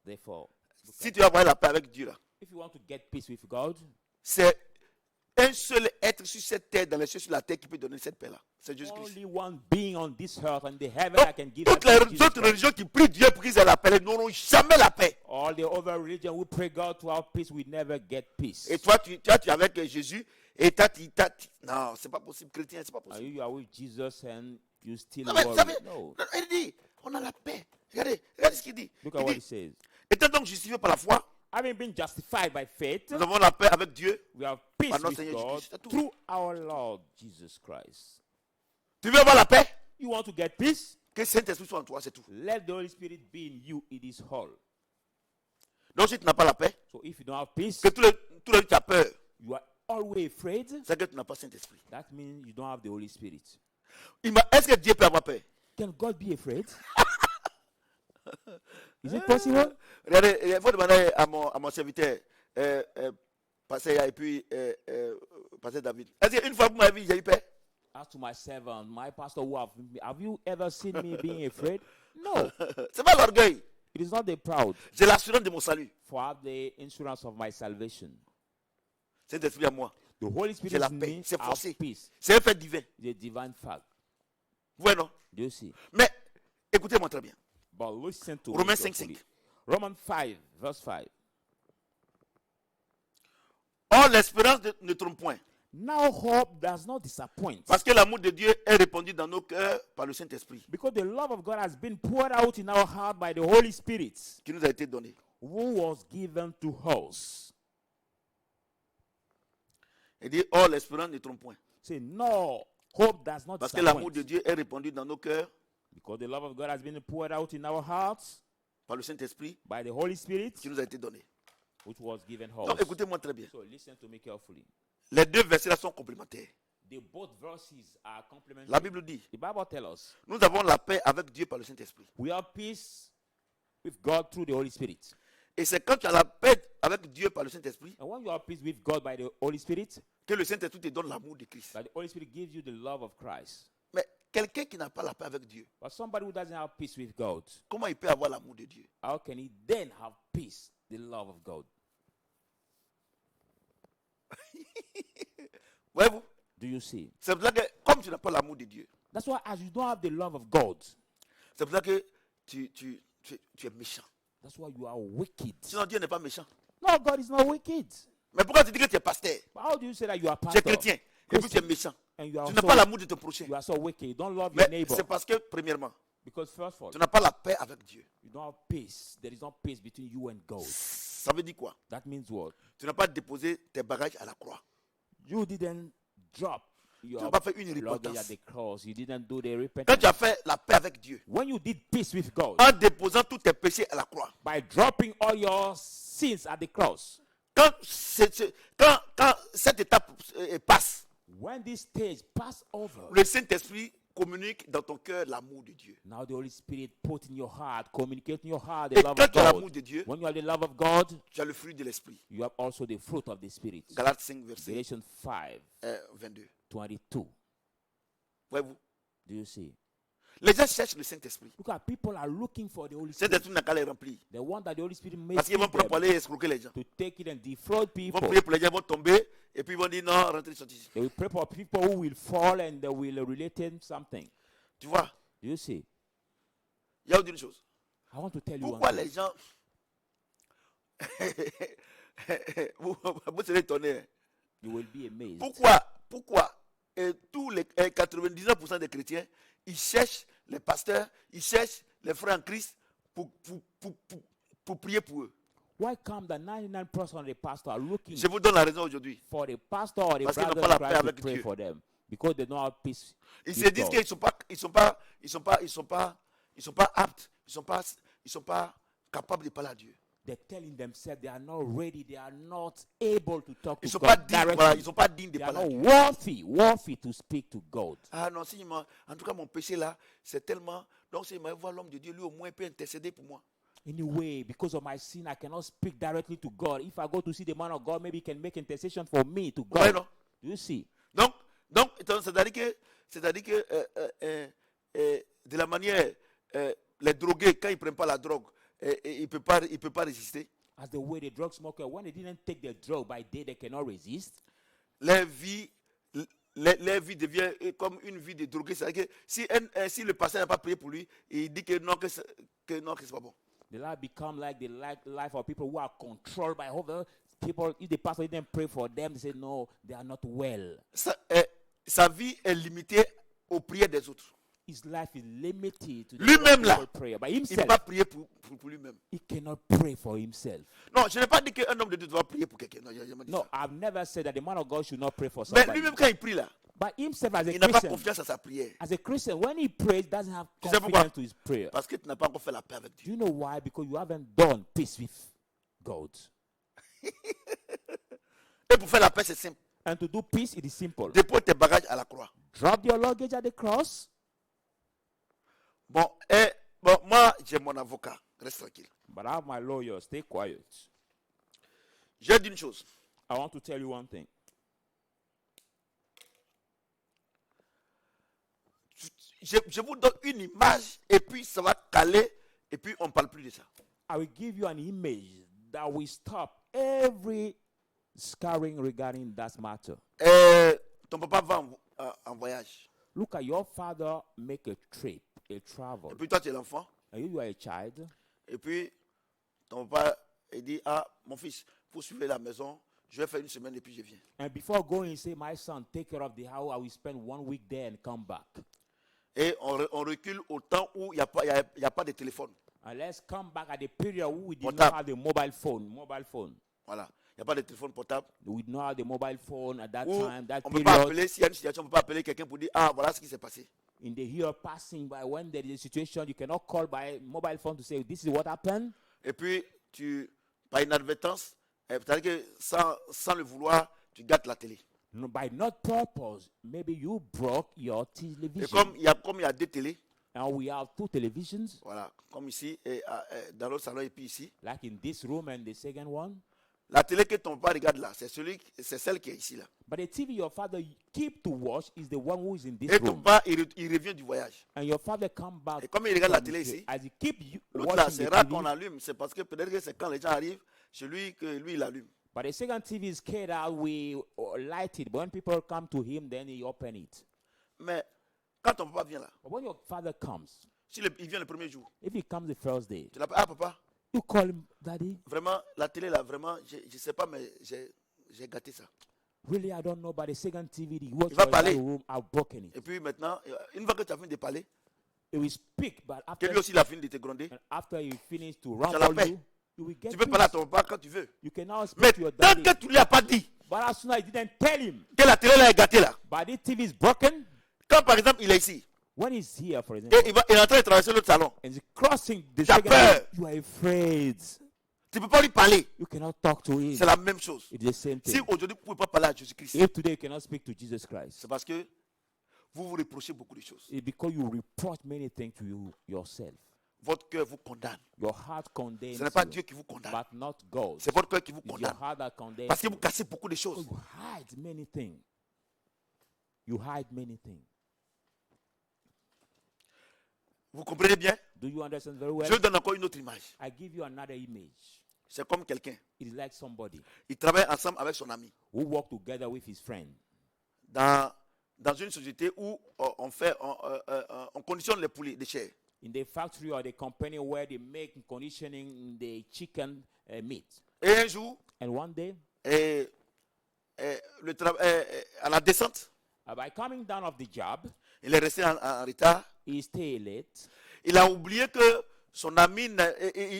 Therefore, si tu veux avoir la paix avec Dieu, là, if you want to get peace with God, c'est un seul être sur cette terre, dans les cieux, sur la terre, qui peut donner cette paix-là. C'est Jésus-Christ. only one being on this earth and the heaven Donc, that can give toutes that to les Jesus autres Christ. religions qui prient Dieu pour qu'ils aient la paix, n'auront jamais la paix. All the other religions who pray God to have peace, we never get peace. Et toi, tu es avec Jésus, et non, c'est pas possible, chrétien, c'est pas And possible. you are with Jesus and you still Non, mais vous worry. savez, No. il dit, on a la paix. Regardez ce qu'il dit. Look at Il what dit, he says. étant donc justifiés par la foi, Having been justified by faith, nous avons la paix avec Dieu. we have peace Par notre with Seigneur God Jésus-Christ, c'est tout. through our Lord Jesus Christ. Tu veux avoir la paix? You want to get peace? Que Saint-Esprit soit en toi, c'est tout. Let the Holy Spirit be in you. It is all. Donc si tu n'as pas la paix, So if you don't have peace, que tout le temps tu as peur, you are always afraid. c'est que tu n'as pas Saint-Esprit. That means you don't have the Holy Spirit. Est-ce que Dieu peut avoir peur? Can God be afraid? Is it possible? Regardez, il faut demander à mon serviteur, Pasteur et puis Pasteur David. Est-ce qu'une fois que vous m'avez vu, j'ai eu peur? As to my servant, my pastor, who have you ever seen me being afraid? No, C'est pas l'orgueil. it is not the proud. J'ai l'assurance de mon salut. For I have the insurance of my salvation. Saint-Esprit à moi. The Holy Spirit J'ai la in paix. me, C'est I have forcé. peace. C'est un fait divin. The divine fact. Vous voyez, non? Do you see? Mais écoutez-moi très bien. But listen to Romains me 5, carefully. 5. Romans 5, verse 5. Or, l'espérance ne trompe point. Now hope does not disappoint, Parce que l'amour de Dieu est répandu dans nos cœurs par le Saint-Esprit because the love of God has been poured out in our heart by the Holy Spirit, qui nous a été donné. who was given to us. Il dit, or, l'espérance ne trompe point. Say, no, hope does not Parce que l'amour disappoint, de Dieu est répandu dans nos cœurs because the love of God has been poured out in our hearts par le Saint-Esprit by the Holy Spirit, qui nous a été donné. which was given Donc, us. écoutez-moi très bien. So listen to me carefully. Les deux versets-là sont complémentaires. The both verses are complementary. La Bible dit, The Bible tells us nous avons la paix avec Dieu par le Saint-Esprit. we have peace with God through the Holy Spirit. Et c'est quand tu as la paix avec Dieu par le Saint-Esprit And when you have peace with God by the Holy Spirit, que le Saint-Esprit te donne l'amour de Christ. that the Holy Spirit gives you the love of Christ. Mais quelqu'un qui n'a pas la paix avec Dieu, But somebody who doesn't have peace with God, comment il peut avoir l'amour de Dieu? how can he then have peace, the love of God? Voyez-vous? Do you see? C'est pour ça que, comme tu n'as pas l'amour de Dieu, That's why as you don't have the love of God, c'est pour ça que tu es méchant. that's why you are wicked. Sinon, Dieu n'est pas méchant. No, God is not wicked. Mais pourquoi tu dis que tu es pasteur? But how do you say that you are Tu es pastor chrétien. Et puis tu es méchant. and you are Tu n'as pas so, l'amour de ton prochain. you are so wicked? You don't love your Mais neighbor. c'est parce que, premièrement, Because first of all, tu n'as pas la paix avec Dieu. you don't have peace. There is no peace between you and God. Ça veut dire quoi? That means what? Tu n'as pas déposé tes bagages à la croix. You didn't drop Tu your n'as pas fait une luggage repentance. at the cross. You didn't do the Quand repentance. tu as fait la paix avec Dieu, When you did peace with God en déposant tous tes péchés à la croix, by dropping all your sins at the cross, quand cette étape passe, when this stage pass over, le Saint-Esprit communique dans ton cœur l'amour de Dieu. now the Holy Spirit put in your heart, communicate in your heart the Et love quand of tu as l'amour God. de Dieu, When you have the love of God, tu as le fruit de l'Esprit. you have also the fruit of the Spirit. Galates 5, verset Galatians 5, 22. 22. Voyez-vous? Do you see? Les gens cherchent le Saint-Esprit. Look at people are looking for the Holy Le Spirit. Saint-Esprit n'a qu'à les remplir. They want that the Holy Spirit may Parce qu'ils vont fill prendre pour them aller escroquer les gens. to take it and defraud Ils vont people. prier pour les gens, ils vont tomber. Et puis ils vont dire non, rentrez, sortez ici. They will pray for people who will fall and they will relate them something. Tu vois, Do you see? il y a une chose. I want to tell you Pourquoi one thing. les gens... vous serez étonnés. You will be amazed. Pourquoi tous les 99% des chrétiens, ils cherchent les pasteurs, ils cherchent les frères en Christ pour prier pour eux. Why come the 99% of the pastors are looking Je vous donne la raison aujourd'hui. for the pastor or the Parce qu'ils n'ont brother pas la to paix try to avec pray Dieu. for them? Because they don't have peace. Ils with se disent God. qu'ils ne sont pas aptes, ils sont pas capables de parler à Dieu. They're telling themselves they are not ready, they are not able to talk Ils to sont pas God dignes, voilà, directly. ils sont pas dignes de They are parler à not Dieu. worthy to speak to God. Ah non, si, en tout cas, mon péché là, c'est tellement. Donc, si je vais voir l'homme de Dieu, lui au moins il peut intercéder pour moi. Anyway, because of my sin, I cannot speak directly to God. If I go to see the man of God, maybe he can make intercession for me to Ouais, God. non? Do you see? Donc, c'est-à-dire que de la manière, les drogués, quand ils ne prennent pas la drogue, ils ne peuvent pas résister. As the way the drug smoker, when they didn't take the drug by day, they cannot resist. Leur vie devient comme une vie de drogué. C'est-à-dire que si le pasteur n'a pas prié pour lui, il dit que non, que c'est pas bon. The life become like the life of people who are controlled by other people. If the pastor didn't pray for them, they say no, they are not well. Sa vie est limitée aux prières des autres. His life is limited to the Lui-même là, people prayer. By il ne peut himself, pas prier pour lui-même. he cannot pray for himself. Non, je n'ai pas dit qu'un homme de Dieu doit prier pour quelqu'un. Non, j'ai jamais dit No, ça. I've never said that the man of God should not pray for Mais somebody. lui-même, quand il prie là, But himself as a il n'a pas Christian, confiance à sa prière. as a Christian, when he prays, doesn't have Tu sais pourquoi? confidence to his prayer. Parce que tu n'as pas encore fait la paix avec Do Dieu. you know why? Because you haven't done peace with God. Et pour faire la paix, c'est simple. And to do peace, it is simple. Dépose tes bagages à la croix. Drop your luggage at the cross. Bon, moi, j'ai mon avocat. Reste tranquille. But I have my lawyer. Stay quiet. J'ai dit une chose. I want to tell you one thing. Je vous donne une image et puis ça va caler et puis on ne parle plus de ça. I will give you an image that will stop every scarring regarding that matter. Ton papa va en voyage. Look at your father make a trip, a travel. Et puis toi, tu es l'enfant. And you are a child. Et puis, ton papa il dit, ah, mon fils, il faut suivre la maison. Je vais faire une semaine et puis je viens. And before going, say, my son, take care of the house. I will spend 1 week there and come back. Et on recule au temps où il n'y a pas de téléphone. And let's come back at the period who we did Portable. not have the mobile phone. Voilà. Il n'y a pas de téléphone portable. We did not have the mobile phone at that Où time, that on ne peut pas period. appeler, s'il y a une situation, on ne peut pas appeler quelqu'un pour dire, ah, voilà ce qui s'est passé. In the year passing by, when there is a situation, you cannot call by mobile phone to say, this is what happened. Et puis, par inadvertance, c'est-à-dire que sans le vouloir, tu gâtes la télé. No, by not purpose, maybe you broke your Et television. comme il y a deux télés, And we have 2 televisions, voilà, comme ici, et, dans l'autre salon et puis ici, like in this room and the second one. la télé que ton papa regarde là, c'est celle qui est ici là. But the TV your father keep to watch is the one who is in this Et ton room. papa, il revient du voyage. And your father come back. Et comme il regarde la from télé the- ici, as he keep l'autre là, watching c'est the rare TV. qu'on allume. C'est parce que peut-être que c'est quand les gens arrivent chez lui que lui, il allume. But the second TV is scared out. We light it. But when people come to him, then he open it. Mais quand ton papa vient là, But when your father comes, il vient le premier jour, if he comes the first day, tu l'appelles, ah papa, you call him, Daddy. vraiment, la télé là, vraiment, je ne sais pas, mais j'ai gâté ça. Really, I don't know. But the second TV, he watch Il va in that parler. room. I've broken it. Et puis maintenant, une fois que tu as fini de parler, He will speak, but que after lui aussi il a fini de te gronder, and after you finish to la rumble paix. you, you will get tu peux parler à peace. ton papa quand tu veux. You can now Mais speak to your tant daddy. que tu ne lui as pas dit But as soon as you didn't tell him, que la télé là est gâtée là, but the TV is broken, quand par exemple il est ici, when he's here, for example, et il est en train de traverser l'autre salon, and he's crossing the Tu as second peur. room, you are afraid. tu ne peux pas lui parler. You cannot talk to him. C'est la même chose. It's the same Si thing. aujourd'hui vous ne pouvez pas parler à Jésus-Christ, If today you cannot speak to Jesus Christ, c'est parce que vous vous reprochez beaucoup de choses. it's because you reproach many things to you yourself. Votre cœur vous condamne. Your heart condemns Ce n'est pas you, Dieu qui vous condamne. but not God. C'est votre cœur qui vous It's your condamne. heart that condemns Parce que vous you. cassez beaucoup de choses. You hide many things. You hide many things. Vous comprenez bien? Do you understand very well? Je donne encore une autre image. I give you another image. C'est comme quelqu'un. It is like somebody Il travaille ensemble avec son ami who work together with his friend dans une société où on conditionne les poulets de chair. in the factory or the company where they make conditioning the chicken meat. Et un jour, And one day, à la descente, by coming down of the job, il est resté en retard. he stayed late. Il a oublié que son ami,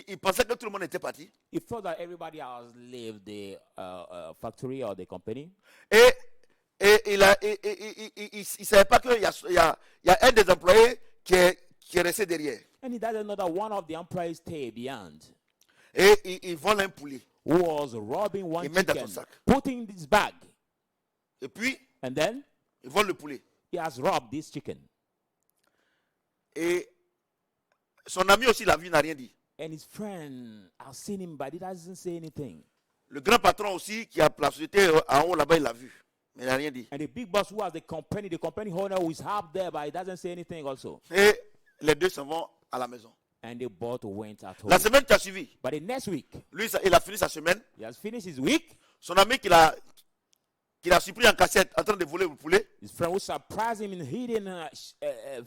il pensait que tout le monde était parti. He thought that everybody else left the factory or the company. Et il ne savait pas qu'il y a un des employés qui est resté derrière. And he doesn't know that one of the employees stayed behind, Et il vole un poulet. who was robbing one Il met dans chicken, son sac. putting this bag, Et puis, and then il vole le poulet. he has robbed this chicken. Et son ami aussi l'a vu, il n'a rien dit. And his friend has seen him, but he doesn't say anything. Le grand patron aussi, qui a la société en haut là-bas, il l'a vu. Mais il n'a rien dit. And the big boss who has the company owner who is up there, but he doesn't say anything also. Et les deux s'en vont à la maison. And they both went at home. La semaine qui a suivi, But the next week, lui, il a fini sa semaine. he has finished his week. Son ami qu'il a surpris en cassette en train de voler le poulet, His friend who surprised him in hidden,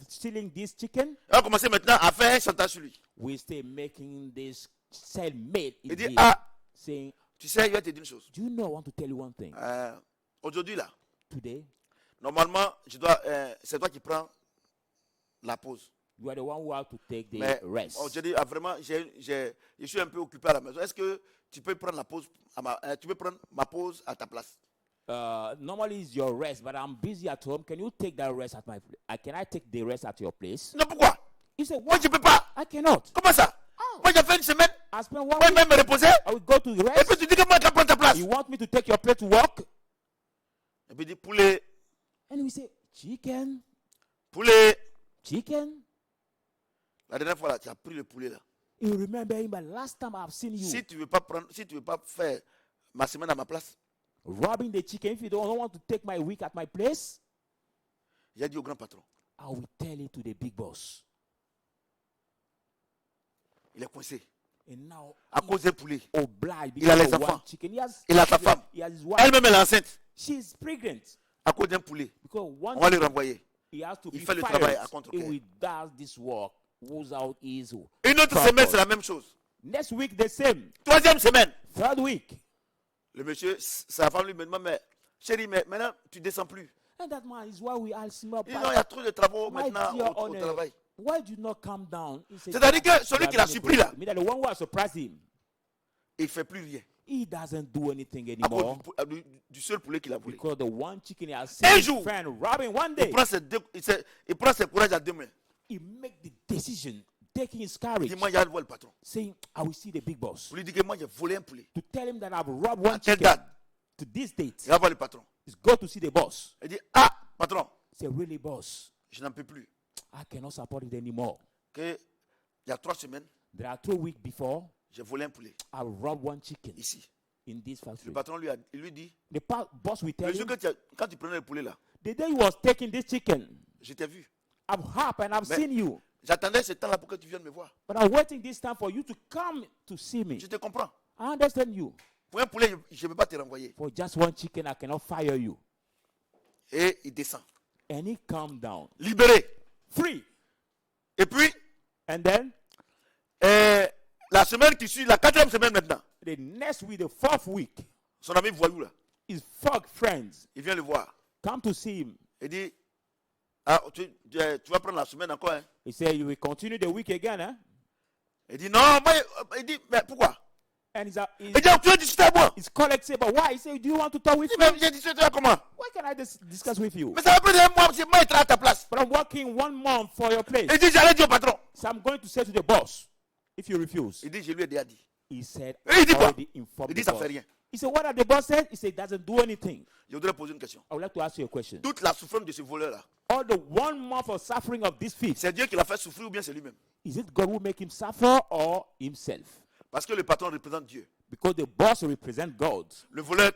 stealing this chicken. il a commencé maintenant à faire un chantage sur lui. We stay making this cellmate Il in dit, him, ah, saying, tu sais, il va te dire une chose. do you know, I want to tell you one thing. Aujourd'hui, là, Today, normalement, c'est toi qui prends la pause. you are the one who have to take the Mais rest. aujourd'hui, vraiment, je suis un peu occupé à la maison. Est-ce que tu peux prendre la pause tu peux prendre ma pause à ta place? Normally it's your rest, but I'm busy at home. Can you take that rest at my place? Can I take the rest at your place? Non, pourquoi? He said, Moi, what? je ne peux pas. I cannot. Comment ça? Oh. Moi, j'ai fait une semaine. I spent 1 Moi, week. je vais me reposer. I will go to Et rest. puis tu dis que moi, je vais prendre ta place. You want me to take your place to work? Et puis il dit, poulet, And we say, chicken, poulet. chicken. La dernière fois, là, tu as pris le poulet, là. You remember him, but last time I've seen you Si tu ne veux pas faire ma semaine à ma place, robbing the chicken. If you don't want to take my week at my place, j'ai dit au grand patron, I will tell it to the big boss. il est coincé. And now À cause d'un poulet. obliged Il a because les of one enfants. chicken. He has Il a sa children. femme. He has his wife. Elle-même, elle est enceinte. She's pregnant. À cause d'un poulet. Because one On va le chicken, renvoyer. he has to Il be fait le fired travail à contre-cœur. if he does this work. Who's out is who. Une autre Purpose. semaine, c'est la même chose. Next week the same. Troisième semaine. Third week. Le monsieur, sa femme lui me demande, mais chérie, mais maintenant, tu ne descends plus. And that man is why we ask him up. Il dit, non, il y a trop de travaux My maintenant dear au honor, travail. why do you not come down? He said, C'est-à-dire que celui "You qui l'a have surpris, là, me that the one who has surprised him, il ne fait plus rien. he doesn't do anything À cause anymore du seul poulet qu'il a volé. because the one chicken he has Un seen his jour, friend robbing one Il day, prend ses courage à deux mains. he make the decision, taking his Il courage, dit, moi, j'ai voir le patron. saying, I will see the big boss. Pour lui dire que moi, j'ai volé un poulet. To tell him that I've robbed À one telle chicken date, to this date. il va voir le patron. Is go to see the boss. Il dit, ah, patron, Say, really, boss, je n'en peux plus. I cannot support it anymore. Que, il y a 3 semaines, There are 2 weeks before, j'ai volé un poulet I robbed one chicken ici. in this Le factory. patron il lui dit, The boss will tell le jour him, que quand tu prenais le poulet là, the day you was taking this chicken, je t'ai vu. I've happened and I've Mais- seen you. J'attendais ce temps-là pour que tu viennes me voir. But I'm waiting this time for you to come to see me. Je te comprends. I understand you. Pour un poulet, je ne peux pas te renvoyer. For just one chicken, I cannot fire you. Et il descend. And he come down. Libéré. Free. Et puis, And then, la semaine qui suit, la 4e semaine maintenant, the next week, the 4th week, son ami voyou là, his 4 friends il vient le voir. come to see him. Il dit, ah, tu vas prendre la semaine encore, hein? He said, you will continue the week again, huh? Il dit, non, moi, il dit, mais pourquoi? And he's, Il dit, tu veux discuter avec moi? his colleague said, but why? He said, do you want to talk with Il dit, mais me? j'ai discuté avec comment? Why can I discuss with you? Mais ça va plus d'un mois, c'est moi qui à ta place. But I'm working 1 month for your place. Il dit, j'allais dire au patron. So I'm going to say to the boss, if you refuse. Il dit, je lui ai déjà dit. He said, Et il dit I quoi? already informed Il the dit, ça boss. fait rien. He said, what did the boss said? He said, it doesn't do anything. Je voudrais poser une question. I would like to ask you a question. Toute la souffrance de ce voleur-là, All the 1 month of suffering of this thief, c'est Dieu qui l'a fait souffrir ou bien c'est lui-même? is it God who make him suffer or himself? Parce que le patron représente Dieu. Because the boss represent God. Le voleur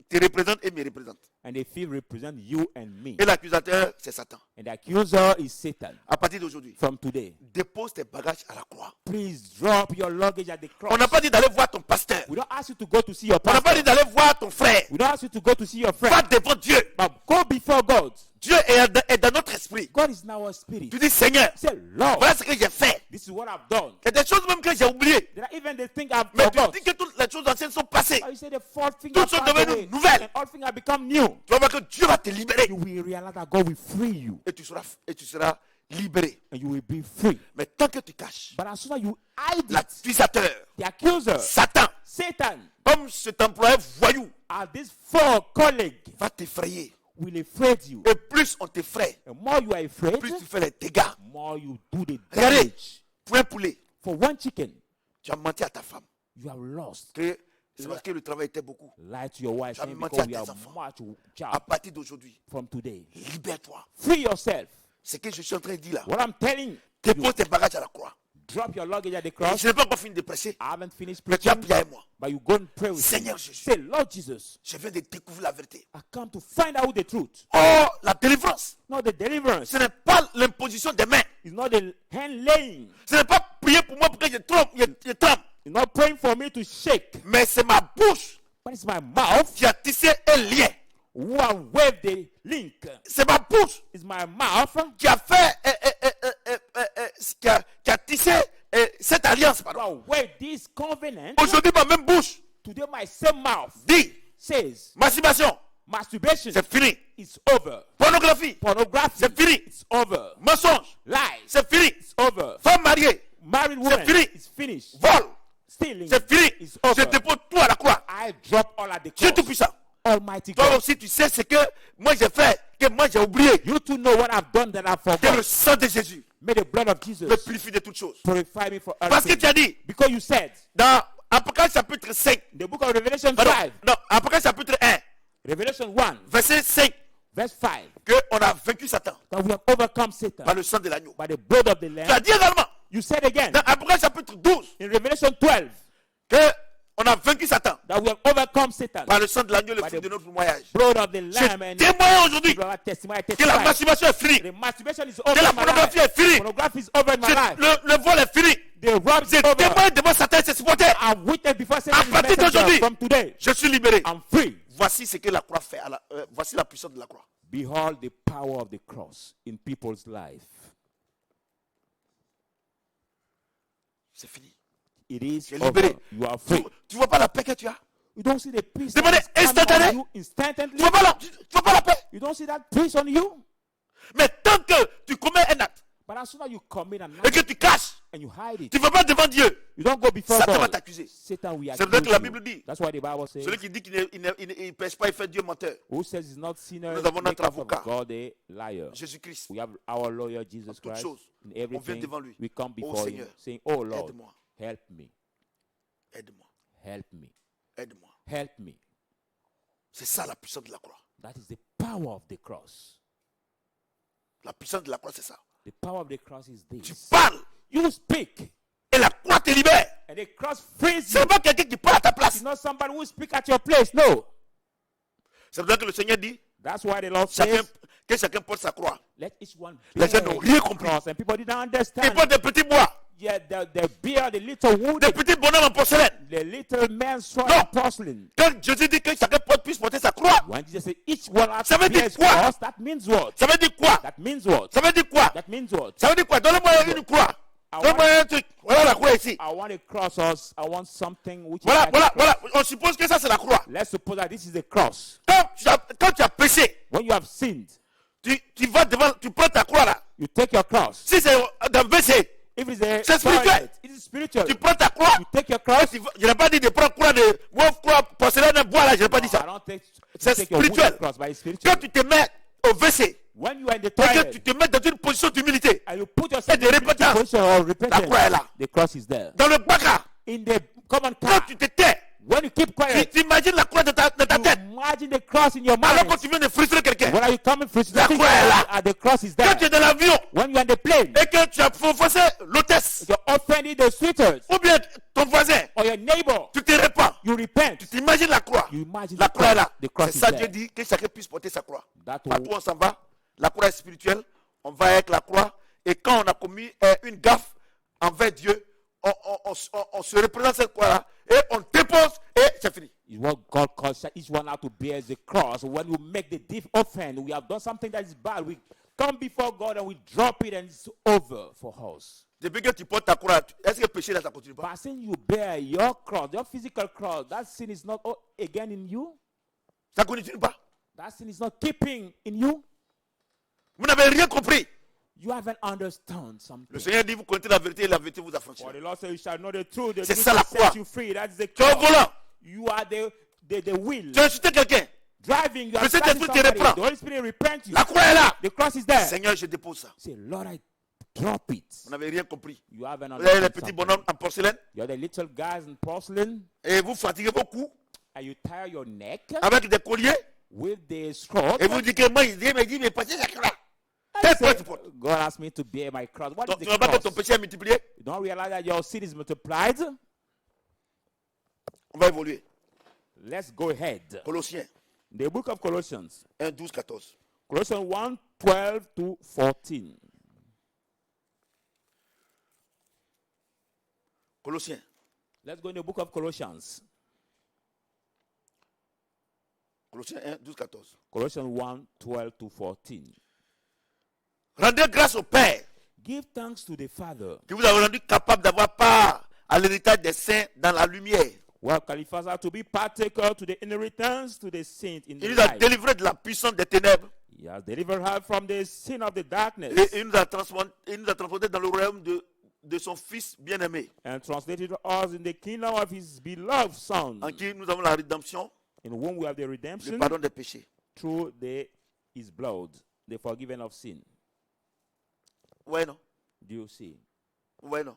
te représente et me représente. And the thief represents you and me. Et l'accusateur, c'est Satan. And the accuser is Satan. À partir d'aujourd'hui, From today, dépose tes bagages à la croix. please drop your luggage at the cross. On n'a pas dit d'aller voir ton pasteur. We don't ask you to go to see your On n'a pas dit pastor. d'aller voir ton frère. We don't ask you to go to see your Va friend. devant Dieu. But go before God. Dieu est dans notre esprit. God is in our spirit. Tu dis, Seigneur, Say, Lord, voilà ce que j'ai fait. this is what I've done. Il y a des choses même que j'ai oubliées. There are even the things I've Mais tu forgot. dis que toutes les choses anciennes sont passées. But you say the fourth thing Toutes have sont passed devenues away, nouvelles. and all things have become new. Tu vas voir que Dieu va te libérer. You will realize that God will free you, Et tu seras libéré. and you will be free. Mais tant que tu caches, But as soon as you hide it, l'accusateur, the accuser, Satan, Satan, comme cet employé voyou, as this four colleague, va t'effrayer. will afraid you. Et plus on t'effraie, The more you are afraid, plus tu fais les dégâts. more you do the Regardez, damage. pour un poulet, For one chicken, tu as menti à ta femme. you have lost. Que c'est parce que le travail était beaucoup. Lie to your wife, Tu as saying menti because à we tes have enfants. much À job. partir d'aujourd'hui, From today, libère-toi. free yourself. Ce que je suis en train de dire là, What I'm telling you, dépose tes bagages à la croix. drop your luggage at the Et cross. je n'ai pas encore fini de prêcher, I haven't finished mais tu as preaching, prié avec moi. but you go and pray with me. Seigneur Jésus, Say, Lord Jesus, je viens de découvrir la vérité. I come to find out the truth. Oh, la délivrance, Not the deliverance. ce n'est pas l'imposition des mains. It's not the hand laying. Ce n'est pas prier pour moi pour que je tremble, je tremble. It's not praying for me to shake. Mais c'est ma bouche But it's my mouth qui a tissé un lien. who have waved the link. C'est ma bouche It's my mouth qui a fait, qui a tissé cette alliance. who Pardon. have waved this covenant. Aujourd'hui, ma même bouche Today my same mouth dit says masturbation, masturbation c'est fini. is over. Pornographie, Pornography, c'est fini. it's over. Mensonge, Lies, c'est fini. it's over. Femme mariée, Married woman, fini. it's finished. vol, Stealing, c'est fini. it's Je over. dépose tout à la croix. I drop all at the Dieu cross. Tout-Puissant. Almighty Toi God. aussi, tu sais ce que moi j'ai fait, que moi j'ai oublié. You to know what I've done that I Que le forgot. sang de Jésus May the blood of Jesus me purifie de toutes choses. purify me for Parce que everything. tu as dit, Because you said, dans Apocalypse chapitre 5, the book of Revelation pardon, 5, non, Apocalypse chapitre 1, Revelation 1, verset 5, verse 5, qu'on a vaincu Satan that we have overcome par Satan le sang de l'agneau. by the blood of the Tu as Lamb. dit également, You said again dans Apocalypse chapitre 12, in Revelation 12 qu'on a vaincu Satan that we have overcome Satan par le sang de l'agneau, le By fruit the de notre témoignage. blood of the Je Lamb and témoigne aujourd'hui the testimony. I que la testify. masturbation est finie. The masturbation is Que over la in my pornographie life. est finie. Pornography is over in my life. Le vol est fini. The rob is Je over. témoigne devant Satan et ses supporters. I'm witness before Satan À is partir messenger. d'aujourd'hui, From today, je suis libéré. I'm free. Voici ce que la croix fait. Voici la puissance de la croix. Behold the power of the cross in people's life. C'est fini. It is Tu es over. libéré. You are free. Tu vois pas la paix que tu as? You don't see the peace Demandez that is coming instantané. on you instantly. Tu vois pas la paix? You don't see that peace on you. Mais tant que tu commets un acte But as soon as you commit an et act que tu caches, and you hide it, tu ne vas pas devant Dieu. you don't go before Satan va God. t'accuser. Satan will C'est vrai que la accuse Bible you. dit, That's why the Bible says, celui qui dit qu'il ne pêche pas, il fait Dieu menteur. who says he's not sinner, Nous avons notre maketh of avocat. God a liar. Jésus-Christ. We have our lawyer Jesus toutes Christ. choses, In on vient everything, devant lui. we come Oh before him, Seigneur, saying, "Oh Lord, aide-moi, help me, aide-moi, help me, aide-moi. help me." C'est ça la puissance de la croix. That is the power of the cross. La puissance de la croix, c'est ça. The power of the cross is Tu this. parles You speak, et la croix te libère. and the cross frees Ce you. n'est pas quelqu'un qui parle à ta place. It's not somebody who speak at your place. No. C'est pour ça que le Seigneur dit That's why the Lord chacun, says, que chacun porte sa croix. let each one Les bear gens n'ont rien his compris. cross. And people didn't Il understand. porte des petits bois, Yeah, they bear the little wood, des petits bonhommes en porcelaine. the little man's sword No. and porcelain. Quand Jésus dit que chacun puisse porter sa croix, When Jesus said each one has Ça to veut bear dire his quoi? cross, that means what? ça veut dire quoi? That means what? Ça veut dire quoi? That means what? Ça veut dire quoi? Donne-moi une croix. Donne-moi un truc. Voilà la croix ici. I want a cross, or I want something which Voilà, is like voilà, a cross. voilà. On suppose que ça c'est la croix. Let's suppose that this is a cross. Quand tu as péché, When you have sinned, tu vas devant, tu prends ta croix là. you take your cross. Si c'est dans le WC, If it's a C'est spirituel. toilet, it is spiritual. tu prends ta croix. You take your cross. Je n'ai pas dit de prendre croix de croix porcelaine bois là, je n'ai pas dit I ça. don't take, C'est take your spirituel. wooden cross, but it's spiritual. Quand tu te mets au WC, When you are in the et que toilet tu te mets dans une position d'humilité, and you put yourself Et de in a spiritual repentance. position of la croix est là. repentance, the cross is there. Dans le baka, In the common quand car, tu te tais, when you keep quiet, tu imagines la croix dans ta you tête. imagine the cross in your Alors mind. quand tu viens de frustrer quelqu'un, When are you coming frustrated? croix est là. And the cross is quand there. tu es dans l'avion When you're in the plane, et que tu as offensé l'hôtesse, you're offending the suitors ou bien ton voisin, or your neighbor, tu te répands. you repent. Tu t'imagines la croix. You imagine La the croix est là. The cross C'est is ça, there. Dieu dit que chacun puisse porter sa croix. That Partout will, où on s'en va, la croix est spirituelle. On va avec la croix. Et quand on a commis une gaffe envers Dieu, on se représente cette croix-là et on dépose et c'est fini. is what God calls each one out to bear the cross. When we make the deep offense, we have done something that is bad. We come before God and we drop it and it's over for us. Depuis que tu portes ta croix, est-ce que le péché là, ça continue pas? But since you bear your cross, your physical cross, that sin is not again in you. Ça continue pas? That sin is not keeping in you. Vous n'avez rien compris. You haven't understood something. Le Seigneur dit, vous connaissez la vérité et la vérité vous affranchit. For the Lord says, you shall know the truth. The C'est truth ça la will croix. set you free. That's the Tu es au cross. volant. You are the wheel. Tu as insulté quelqu'un. Driving, you are Le driving Saint-Esprit te somebody. reprend. The Holy Spirit repent you. La croix est là. The cross is there. Seigneur, je dépose ça. Say, Lord, I drop it. Vous n'avez rien compris. You haven't Vous avez les understood petits something. bonhommes en porcelaine You're the little guys in porcelain, et vous fatiguez beaucoup and you tie your neck avec des colliers with the strap. et vous dites que moi, il dit, mais passez la croix. And Quelle say, croix tu portes? God asked me to bear my cross. What is Tu the ne vois pas que ton cross? péché est multiplié? You don't realize that your sin is multiplied? On va évoluer. Let's go ahead. Colossiens The book of Colossians. 1, 12, 14. Colossians 1, 12 to 14. Colossiens. Let's go in the book of Colossians. Colossiens 1, 12, 14. Colossians 1, 12 to 14. Rendez grâce au Père Give thanks to the Father qui vous a rendu capable d'avoir part à l'héritage des saints dans la lumière. who have qualified us to be partaker to the inheritance to the saints in the Il nous a light. délivrés de la puissance des ténèbres He has delivered her from the sin of the darkness et il nous a transportés dans le royaume de son Fils bien-aimé, and translated us in the kingdom of his beloved Son, en qui nous avons la rédemption, in whom we have the le redemption pardon des péchés. through his blood, the forgiven of sin. Ouais, non? Do you see? Ouais, non?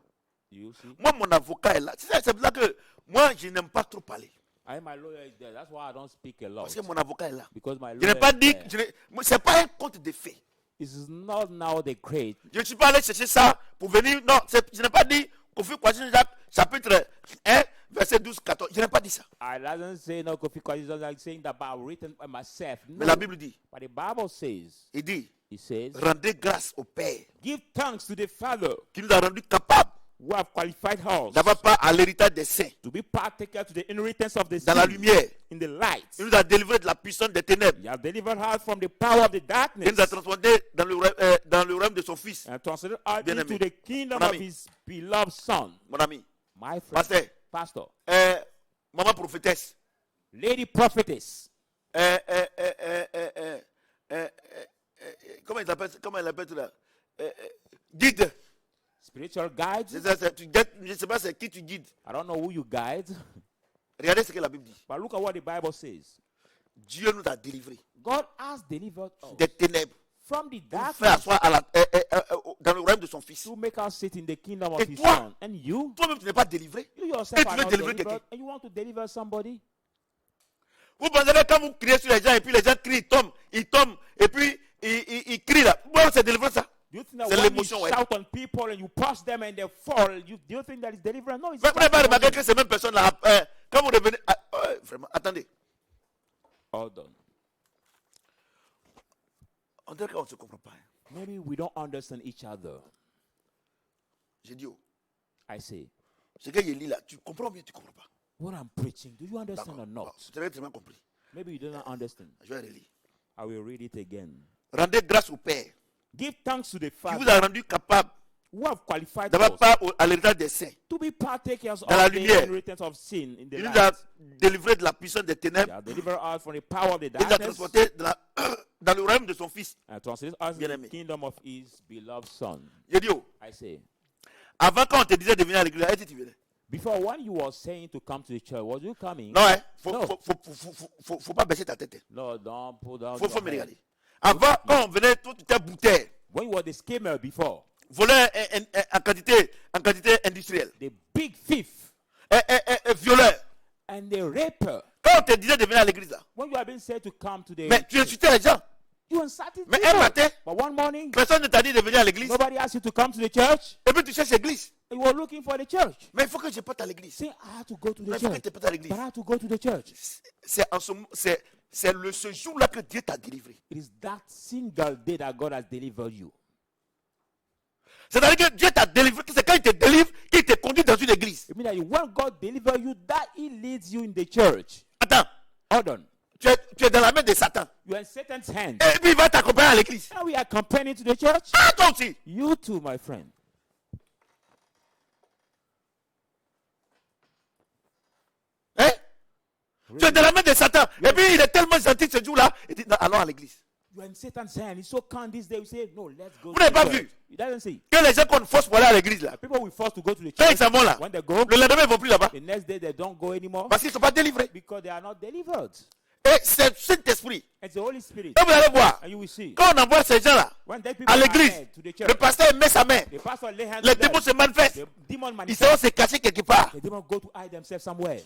Do you see? Moi, mon avocat est là. C'est pour ça que moi, je n'aime pas trop parler. My lawyer is there. That's why I don't speak a lot. Parce que mon avocat est là. Because my Je n'ai lawyer pas is dit, there. c'est pas un conte de faits. This is not now the great. Je ne suis pas allé chercher ça pour venir. Non, je n'ai pas dit Kofi Kwasi Jacques, chapitre 1, verset 12, 14. Je n'ai pas dit ça. I doesn't say no Kofi Kwasi like saying that I've written by myself. Mais No. la Bible dit, But the Bible says, il dit, it says, rendez grâce au Père give thanks to the Father qui nous a rendu capable who have qualified us d'avoir part à l'héritage des saints to be partaker to the inheritance of the dans la saints lumière. in the light. Il nous a délivrés de la puissance des ténèbres. He has delivered us from the power of the Il darkness nous a transportés dans le royaume de son Fils. and translated us Bien-aimé. into the kingdom Mon of ami. his beloved Son. Mon ami, My friend, pasteur, pastor, maman prophétesse, lady prophetess, comment elle appelle tout là? Guide. spiritual guide. Je ne sais pas c'est qui tu guides. I don't know who you guide, Regardez ce que la Bible dit. but look at what the Bible says. Dieu nous a délivrés God has delivered us des ténèbres from the pour faire darkness asseoir dans le royaume de son Fils. to make us sit in the kingdom of Et his toi? Son. And you, Toi-même, tu n'es pas délivré. you Et yourself tu are veux not délivrer delivered, quelqu'un. and you want to deliver somebody. Vous pensez que quand vous criez sur les gens et puis les gens crient, ils tombent et puis ils crient là. Bon, c'est délivré ça. Do you think that C'est when you l'émotion, ouais. shout on people and you push them and they fall, do you think that is deliverance? No, it's Vous n'avez pas remarqué not. que ces mêmes personnes là, quand vous revenez. Vraiment, attendez. All done. On dirait qu'on ne se comprend pas. Hein. Maybe we don't understand each other. J'ai dit, oh, I say, ce que je lis là, tu comprends bien, tu ne comprends pas. what I'm preaching, do you understand D'accord. or not? Tu as très bien compris. Maybe you do not understand. Je vais relire. I will read it again. Rendez grâce au Père Give thanks to the qui vous Father a rendu capable who have qualified d'avoir us part à l'héritage des saints. to be partakers Dans la of the lumière. inheritance of sin in the Il nous a light. délivrés de la puissance des He ténèbres. has delivered us from the power of the Il nous a darkness transportés dans le royaume de son Fils. and translated us in Bien-aimé. the kingdom of his beloved Son. J'ai dit, oh, I say, avant quand on te disait de venir à l'église, est-ce que tu venais? before when you were saying to come to the church, was you coming? Non, hein? No. Faut pas baisser ta tête. No, don't put down Faut your me head. regarder. Avant, quand on venait, toi, tu étais bouteille. When you were the scammer before, Voleur en quantité industrielle. the big thief Violeur. and the raper, Quand on te disait de venir à l'église, là, when you have been said to come to the mais tu insultais les gens. You uncertain Mais un people. matin, But one morning, personne ne t'a dit de venir à l'église. nobody asked you to come to the church. Et puis tu cherches l'église. You were looking for the church. Mais il faut que je parte à l'église. Say, I have to go to Mais the il faut que church. tu partes à l'église. But I have to go to the church. C'est ce jour-là que Dieu t'a délivré. It is that single day that God has delivered you. C'est-à-dire que Dieu t'a délivré. C'est quand il te délivre qu'il te conduit dans une église. It means that when God delivers you, that He leads you in the church. Attends, Hold on. tu es dans la main de Satan. You are in Satan's hand. Et puis il va t'accompagner à l'église. Now we are companion to the church. Ah, toi aussi. You too, my friend. Hein? Tu es dans la main de Satan. Et puis il est tellement gentil ce jour-là. Il dit, non, allons à l'église. You are in Satan's hand. He's so kind this day. We say, no, let's go. Vous n'avez pas to the vu? church. He doesn't say. Que les gens qu'on force pour aller à l'église là. People will force to go to the Quand ils church. s'en vont là, When they go, le lendemain ils ne vont plus là-bas. the next day they don't go anymore Parce qu'ils ne sont pas délivrés. because they are not delivered. Et c'est Saint-Esprit. It's the Holy Spirit. Et vous allez voir, And you will see. quand on envoie ces gens-là When that people à are l'église, led to the le church, pasteur met sa main. the pastor lay hands Les on them. démons se manifestent. The demon Ils manifest. seront se cacher quelque part. The demon go to hide themselves somewhere.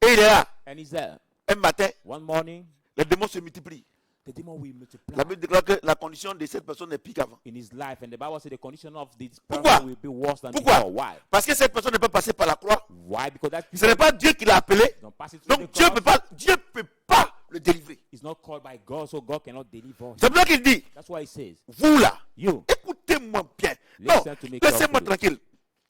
Et il est là. And he's there. Un matin, One morning, les démons se multiplient. the demon will multiply La Bible déclare que la condition de cette personne est pire qu'avant. in his life. And the Bible says the condition of this Pourquoi? person will be worse than Pourquoi? before. Why? Parce que cette personne ne peut pas passer par la croix. Why? Because that Ce n'est pas Dieu qui l'a appelé. don't pass it through Donc the Dieu cross. ne peut pas le délivrer. It's not called by God, so God cannot deliver him. C'est pour ça qu'il dit, That's why he says, vous là, you, écoutez-moi bien. Non, Listen to me laissez-moi carefully. tranquille.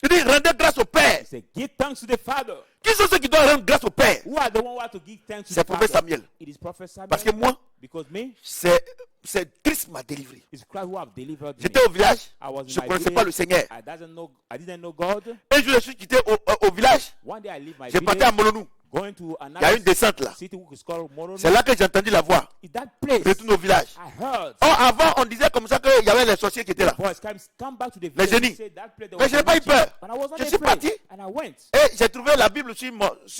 Il dit, rendez grâce au Père. he said, give thanks to the Father. Qui sont ceux qui doivent rendre grâce au Père? Who are the one who have to give thanks to C'est the prophète Father? Samuel. It is Prophet Samuel. Parce que moi, Because me, c'est Christ m'a délivré. it's Christ who have delivered me. J'étais au village, I was je in ne my connaissais pas le village. Seigneur. I didn't know God. Et je suis quitté au village, One day I leave my j'ai parti à village, Molonou. going to Il y a another une descente là. city which is called Morono. C'est là que j'ai entendu la voix. In that place, Je retourne au village. I heard Oh, avant, on disait comme ça qu'il y avait les sorciers qui étaient là. boys come back to the Les village. génies. and say that place there Mais was je n'ai pas eu witches. peur. But I was not Je suis afraid. parti. And I went. Et j'ai trouvé la Bible sur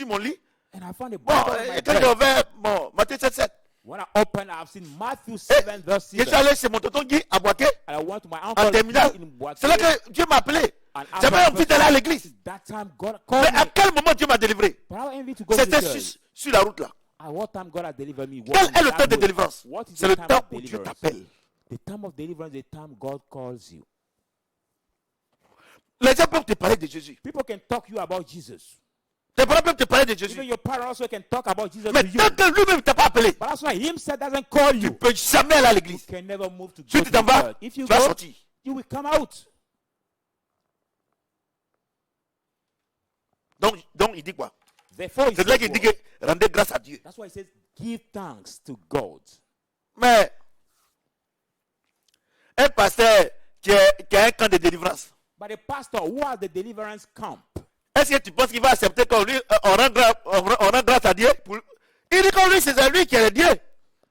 mon lit. And I found a Bon, Bible in my et quand j'ai bed. ouvert Matthieu 7, When I opened, I've seen Matthew 7 verse je 7. suis allé chez mon tonton Guy à Boaké, And I went to my en uncle terminale. in Boaké. C'est là que Dieu m'a appelé. And J'avais after envie d'aller à l'église. that time, God Mais called à me. quel moment Dieu m'a délivré? But I envy to go to the C'était church. sur la route là. At what time God has delivered me? Quel est le temps de What délivrance? is C'est the le time temps of où Dieu deliverance? t'appelle. The time of deliverance is the time God calls you. Les gens peuvent te parler de Jésus. People can talk you about Jesus. Tes parents peuvent te parler de Even Jésus. your parents also can talk about Jesus Mais to you. tant que lui-même ne t'a pas appelé, But that's why himself doesn't call tu ne you. peux jamais aller à You l'église. can never move to Si go tu to t'en the vas, church. If you tu vas go, sortir. you will come out. Donc il dit quoi? Therefore, he C'est là says qu'il dit what? que rendez grâce à Dieu. That's why he says, give thanks to God. Mais un pasteur qui a un camp de délivrance, But a pastor who has the deliverance camp, est-ce que tu penses qu'il va accepter qu'on lui, on rend grâce à Dieu? Il dit qu'on lui, c'est lui qui est Dieu.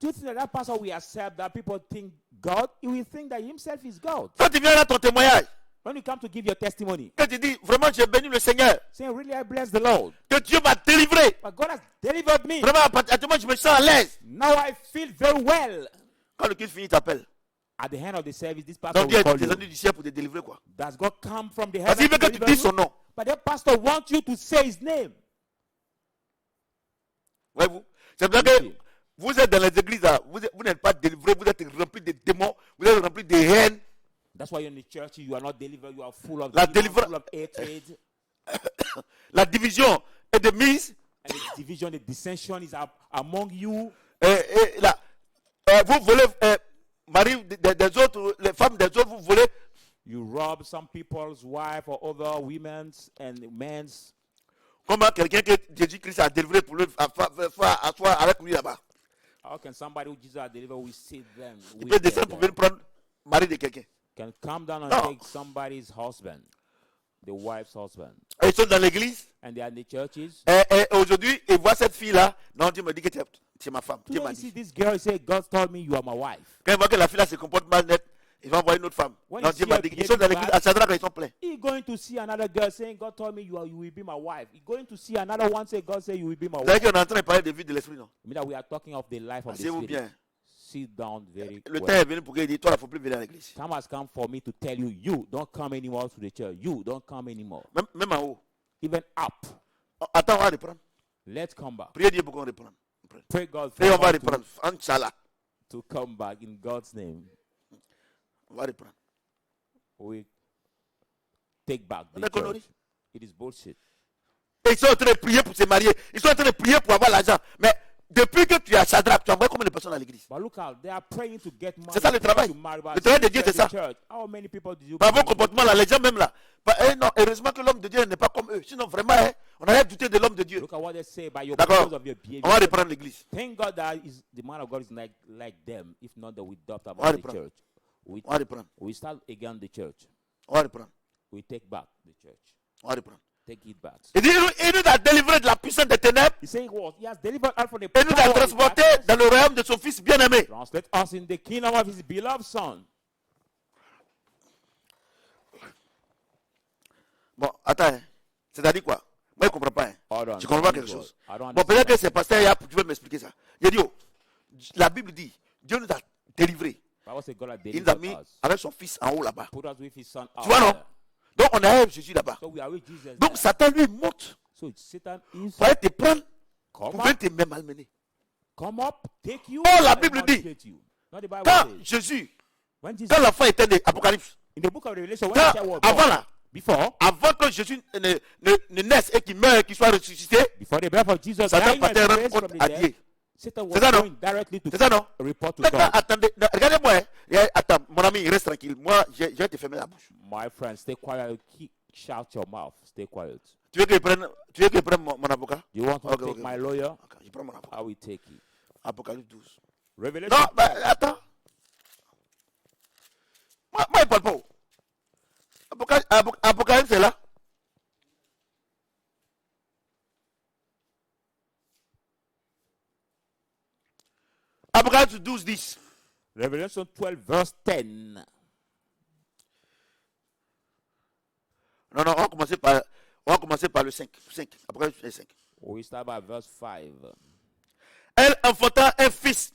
do you think that pastor will accept that people think God? He will think that himself is God. Quand tu viens là ton témoignage, When you come to give your testimony, quand tu dis vraiment j'ai béni le Seigneur, saying, really, I bless the Lord. que Dieu m'a délivré, But God has delivered me. vraiment à partir du moment où je me sens à l'aise. Now I feel very well. Quand le culte finit, il t'appelle. At the end of the service, this pastor Donc Dieu will est call you. descendu du ciel pour te délivrer quoi. Does God come from the Parce qu'il heaven veut to que tu deliver dises son you? nom. But that pastor wants you to say his name. Voyez-vous? C'est pour ça que vous êtes dans les églises, là, vous n'êtes pas délivrés, vous êtes remplis de démons, vous êtes remplis de haine. That's why you're in the church, you are not delivered, you are full of La demons, deliver- full of hatred, La division est de mise. and the division, the dissension is among you. Vous volez mari des autres, les femmes des autres, vous volez. You rob some people's wife or other women's and men's. Comment quelqu'un que Jésus-Christ a délivré pour lui asseoir avec lui là-bas? How can somebody who Jesus has delivered will sit them? Il with peut them descendre pour there? venir prendre le mari de quelqu'un. Can come down and No. take somebody's husband, the wife's husband. Et ils sont dans l'église. And they are in the churches. Et aujourd'hui, ils voient cette fille-là. Non, Dieu me dit que tu es ma femme. Dieu Today m'a you see dit. this girl say, God told me you are my wife. Quand ils voient que la fille-là se comporte mal net, ils vont envoyer une autre femme. When Non, you Dieu see m'a her dit. Ils sont dans behaving l'église. bad, À Shadrach, ils sont pleins. He's going to see another girl saying, God told me you will be my wife. He's going to see another one say, God say you will be my Vous wife. savez qu'on est en train de parler de vie de l'esprit, non? I mean that we are talking of the life of the Asseyez-vous spirit. bien. Sit down very Le temps well. est venu pour qu'il dise, toi, il ne faut plus venir à l'église. Time has come for me to tell you, you don't come anymore to the church. You don't come anymore. Même en haut. Even up. Attends, on va reprendre. Let's come back. Priez Dieu pour qu'on reprenne. Pray God Et on va us to reprendre. Inch'Allah. to come back in God's name. On va reprendre. We take back On the est connerie. church. It is bullshit. Et ils sont en train de prier pour se marier. Ils sont en train de prier pour avoir l'argent. Mais depuis que tu es à Shadrach, tu envoies combien de personnes à l'église? But look out, they are praying to get money. C'est ça le travail. To marry, but Le travail de Dieu, c'est ça. church. How many people did you Par vos call? comportements là, les gens même là. Non, heureusement que l'homme de Dieu n'est pas comme eux. Sinon, vraiment, hein, on aurait douté de l'homme de Dieu. Look at what they say by your D'accord. because of your behavior. On va reprendre l'église. Thank God that the man of God is like them. If not, that we adopt On va about the reprendre. church. On va reprendre. We start again the church. On va reprendre. We take back the church. On va reprendre. Take it back. Il dit, il nous a délivré de la puissance des ténèbres He saying what? He has delivered us from the et nous a power of transportés darkness. dans le royaume de son fils bien-aimé. Translate us in the kingdom of his beloved son. Bon, attends, hein. C'est-à-dire quoi? Moi, je ne comprends pas. Hein. Hold on. Je comprends pas quelque chose. I don't Bon, peut-être que understand. c'est pasteur, tu veux m'expliquer ça. Il dit, oh, la Bible dit, Dieu nous a délivrés. Bible says God has Il nous a mis delivered us. avec son fils en haut là-bas. Put us with his son out Tu vois, non? there. Donc, on a avec Jésus là-bas. So we are with Jesus Donc, there. Satan, lui, monte So Satan is pour aller te prendre, come pour venir up, te même malmener. come up, take you. Oh, la and Bible dit, maltreat you. Not the Bible Quand says. Jésus, When Jesus, quand l'enfant était né, Apocalypse, in the book of Revelation, when quand, the child was avant born, là, before avant que Jésus ne naisse et qu'il meure, qu'il soit ressuscité, the birth of Jesus, Satan dying and partait rendre raised from compte the à dead, Dieu. Satan C'est ça, was non? going directly to C'est ça, non? report to Maintenant, God. attendez, regardez-moi. Hein. Attends, mon ami, reste tranquille. Moi, je vais te fermer la bouche. My friend, stay quiet. Shout your mouth. Stay quiet. Tu veux que je prenne mon avocat? You want me to Okay, take okay. my lawyer? Ok, je prends mon avocat. I will take it. Apocalypse 12. Revelation. Non, mais attends. Moi, il ne parle pas. Apocalypse est là. Apocalypse 12, 10. Revelation 12, verse 10. Non, on va commencer par le 5. 5. Apocalypse 5. We start by verse 5. Elle enfanta un fils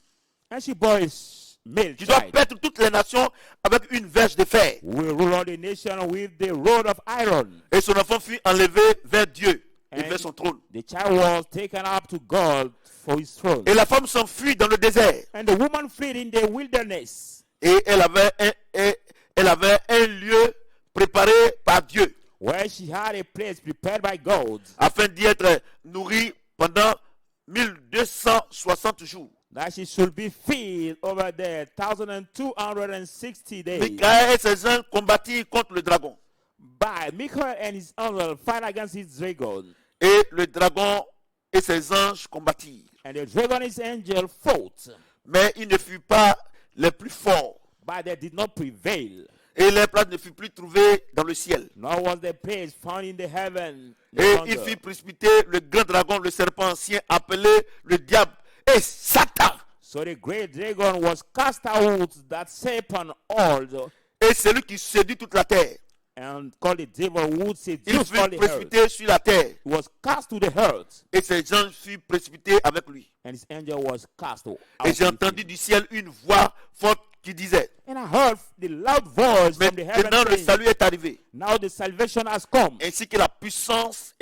And she bore his male qui doit child. paître toutes les nations avec une verge de fer. We rule all the nation with the rod of iron. Et son enfant fut enlevé vers Dieu et vers son trône. The child was taken up to God for his throne. Et la femme s'enfuit dans le désert. And the woman fled in the wilderness, Et elle avait un lieu préparé par Dieu where she had a place prepared by God, afin d'y être nourrie pendant 1260 jours. that she should be filled over there 1,260 days. Michael et ses anges combattirent contre le dragon. By Michael and his angel fight against his dragon. Et le dragon et ses anges combattirent. And the dragon and his angel fought, Mais ils ne furent pas les plus forts. but they did not prevail. Et leur place ne fut plus trouvée dans le ciel. Nor was their place found in the heaven. Et No il longer. fit précipiter le grand dragon, le serpent ancien, appelé le diable et Satan. So the great dragon was cast out, that serpent old, Et celui qui séduit toute la terre. and called the devil, would Il seduce fut all the earth. précipité sur la terre. He was cast to the earth, Et ses anges furent précipités avec lui. and his angel was cast out. Et j'ai with entendu him. du ciel une voix forte qui disait, And I heard the loud voice from the heaven maintenant le saying, salut est arrivé, now the salvation has come, ainsi que la puissance,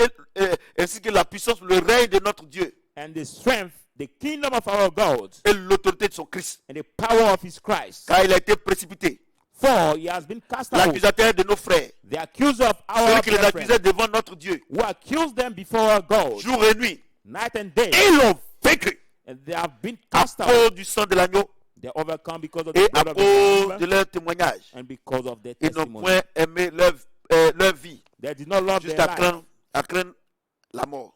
le règne de notre Dieu and the strength, the kingdom of our God, et l'autorité de son Christ. and the power of his Christ. Car il a été précipité. For he has been cast out. L'accusateur de nos frères, The accuser of our celui qui les brethren, accusait devant notre Dieu, who accused them before our God, jour et nuit, night and day, ils l'ont vaincu and they have been à cast out. cause du sang de l'agneau They overcome because of et the à blood of the cause Lamb de leur témoignage. and because of their Ils n'ont testimony. point aimé leur vie They did not love their jusqu'à life craindre la mort.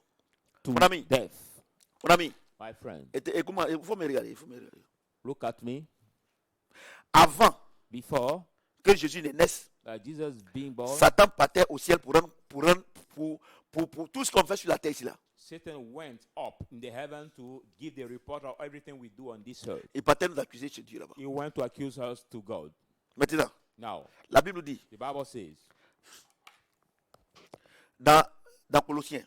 to Mon ami. death. Mon ami, My friend, écoute-moi, il faut me regarder. look at me. Avant Before que Jésus ne naisse, Jesus being born, Satan partait au ciel pour tout ce qu'on fait sur la terre ici là. Satan went up in the heaven to give the report of everything we do on this earth. Il partait nous accuser chez Dieu là-bas. He went to accuse us to God. Maintenant, Now, la Bible dit the Bible says dans Colossiens,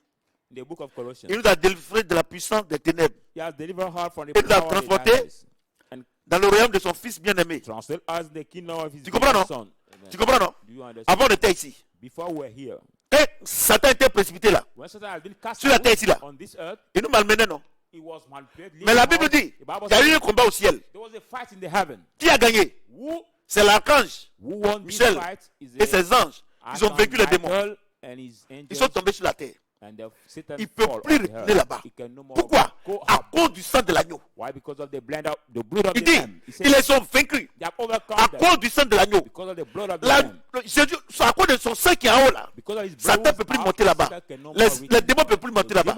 in the book of Colossians, il nous a délivrés de la puissance des ténèbres he has delivered her from the Il nous a power of the transportés darkness and dans le royaume de son Fils bien-aimé. translate us in the kingdom of his Tu comprends, beloved non? son. Amen. Tu comprends, non? Do you understand? Avant, on était ici. Before we're here, Et Satan était précipité là. when Satan has been cast Sur la terre out ici là. on this earth, Il nous malmenait, non? He was manipulated. Mais la Bible dit, The Bible il y a eu says un combat au ciel. there was a fight in the heaven. Qui a gagné? Who C'est l'archange won this Michel fight is et ses anges. Ils ont vaincu les démons. Michael and his Ils sont angels, tombés sur la terre. and Satan Ils ne peuvent fall plus on the retourner earth. là-bas. He can no more Pourquoi? go À up. cause du sang de l'agneau. Why? Because of the blood of Il the dit, lamb. He ils says les ont vaincus they have overcome à them cause du sang de l'agneau. because of the blood of the La- lamb. Jésus, c'est à cause de son sang qui est en haut là. Because of his blood, Satan ne peut plus monter là-bas. Les démons ne peuvent plus monter là-bas.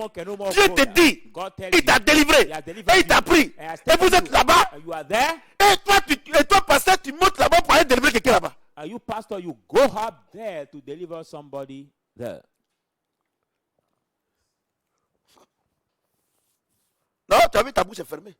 Dieu te dit, il t'a délivré. Et il t'a pris. Et vous êtes là-bas. And you are there. Et toi, pasteur, tu montes là-bas pour aller délivrer quelqu'un là-bas. And you, pastor, you go up there to deliver somebody there. Non, tu as vu, ta bouche est fermée.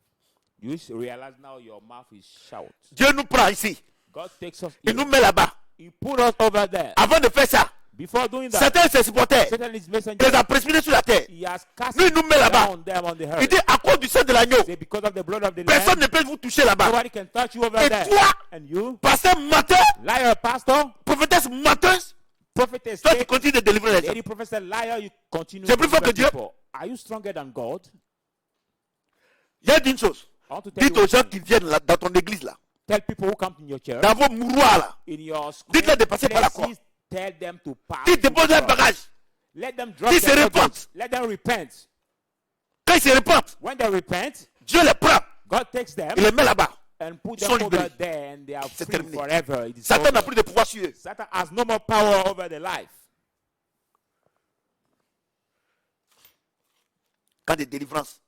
You realize now your mouth is shut. Dieu nous prend ici. God takes us Il here. nous met là-bas. He put us over there. Avant de faire ça, Before doing that, Satan et ses supporters, Satan is il messenger. les a précipités sur la terre. He has cast Lui, il nous met là-bas. down them on the Il earth. dit, à cause du sang de l'agneau, Say, because of the blood of the personne lamb, ne peut vous toucher là-bas. nobody can touch you over Et there. toi, And you, pasteur menteur, liar, pastor, prophétesse menteuse, prophetess, toi tu continues de délivrer les gens. lady, professor, liar, you continue C'est to plus fort que deliver Dieu. people. Are you stronger than God? Il y a une chose. I want to tell Dites you aux one gens thing. qui viennent là, dans ton église là, Tell people who come to your church, dans vos mouroirs là, in your dites-leur de passer par la places, croix. tell them to pass. Qu'ils through déposent the leur cross. bagage. Let them drop Qu'ils se their repentent. luggage. Let them repent. Quand ils se repentent, When they repent, Dieu les prend. God takes them Il les met là-bas. and put Ils sont them over libérés. there, and they are C'est free terminé. forever. It is Satan n'a over. plus de pouvoir sur eux. Satan has no more power over their life. Quand des délivrances,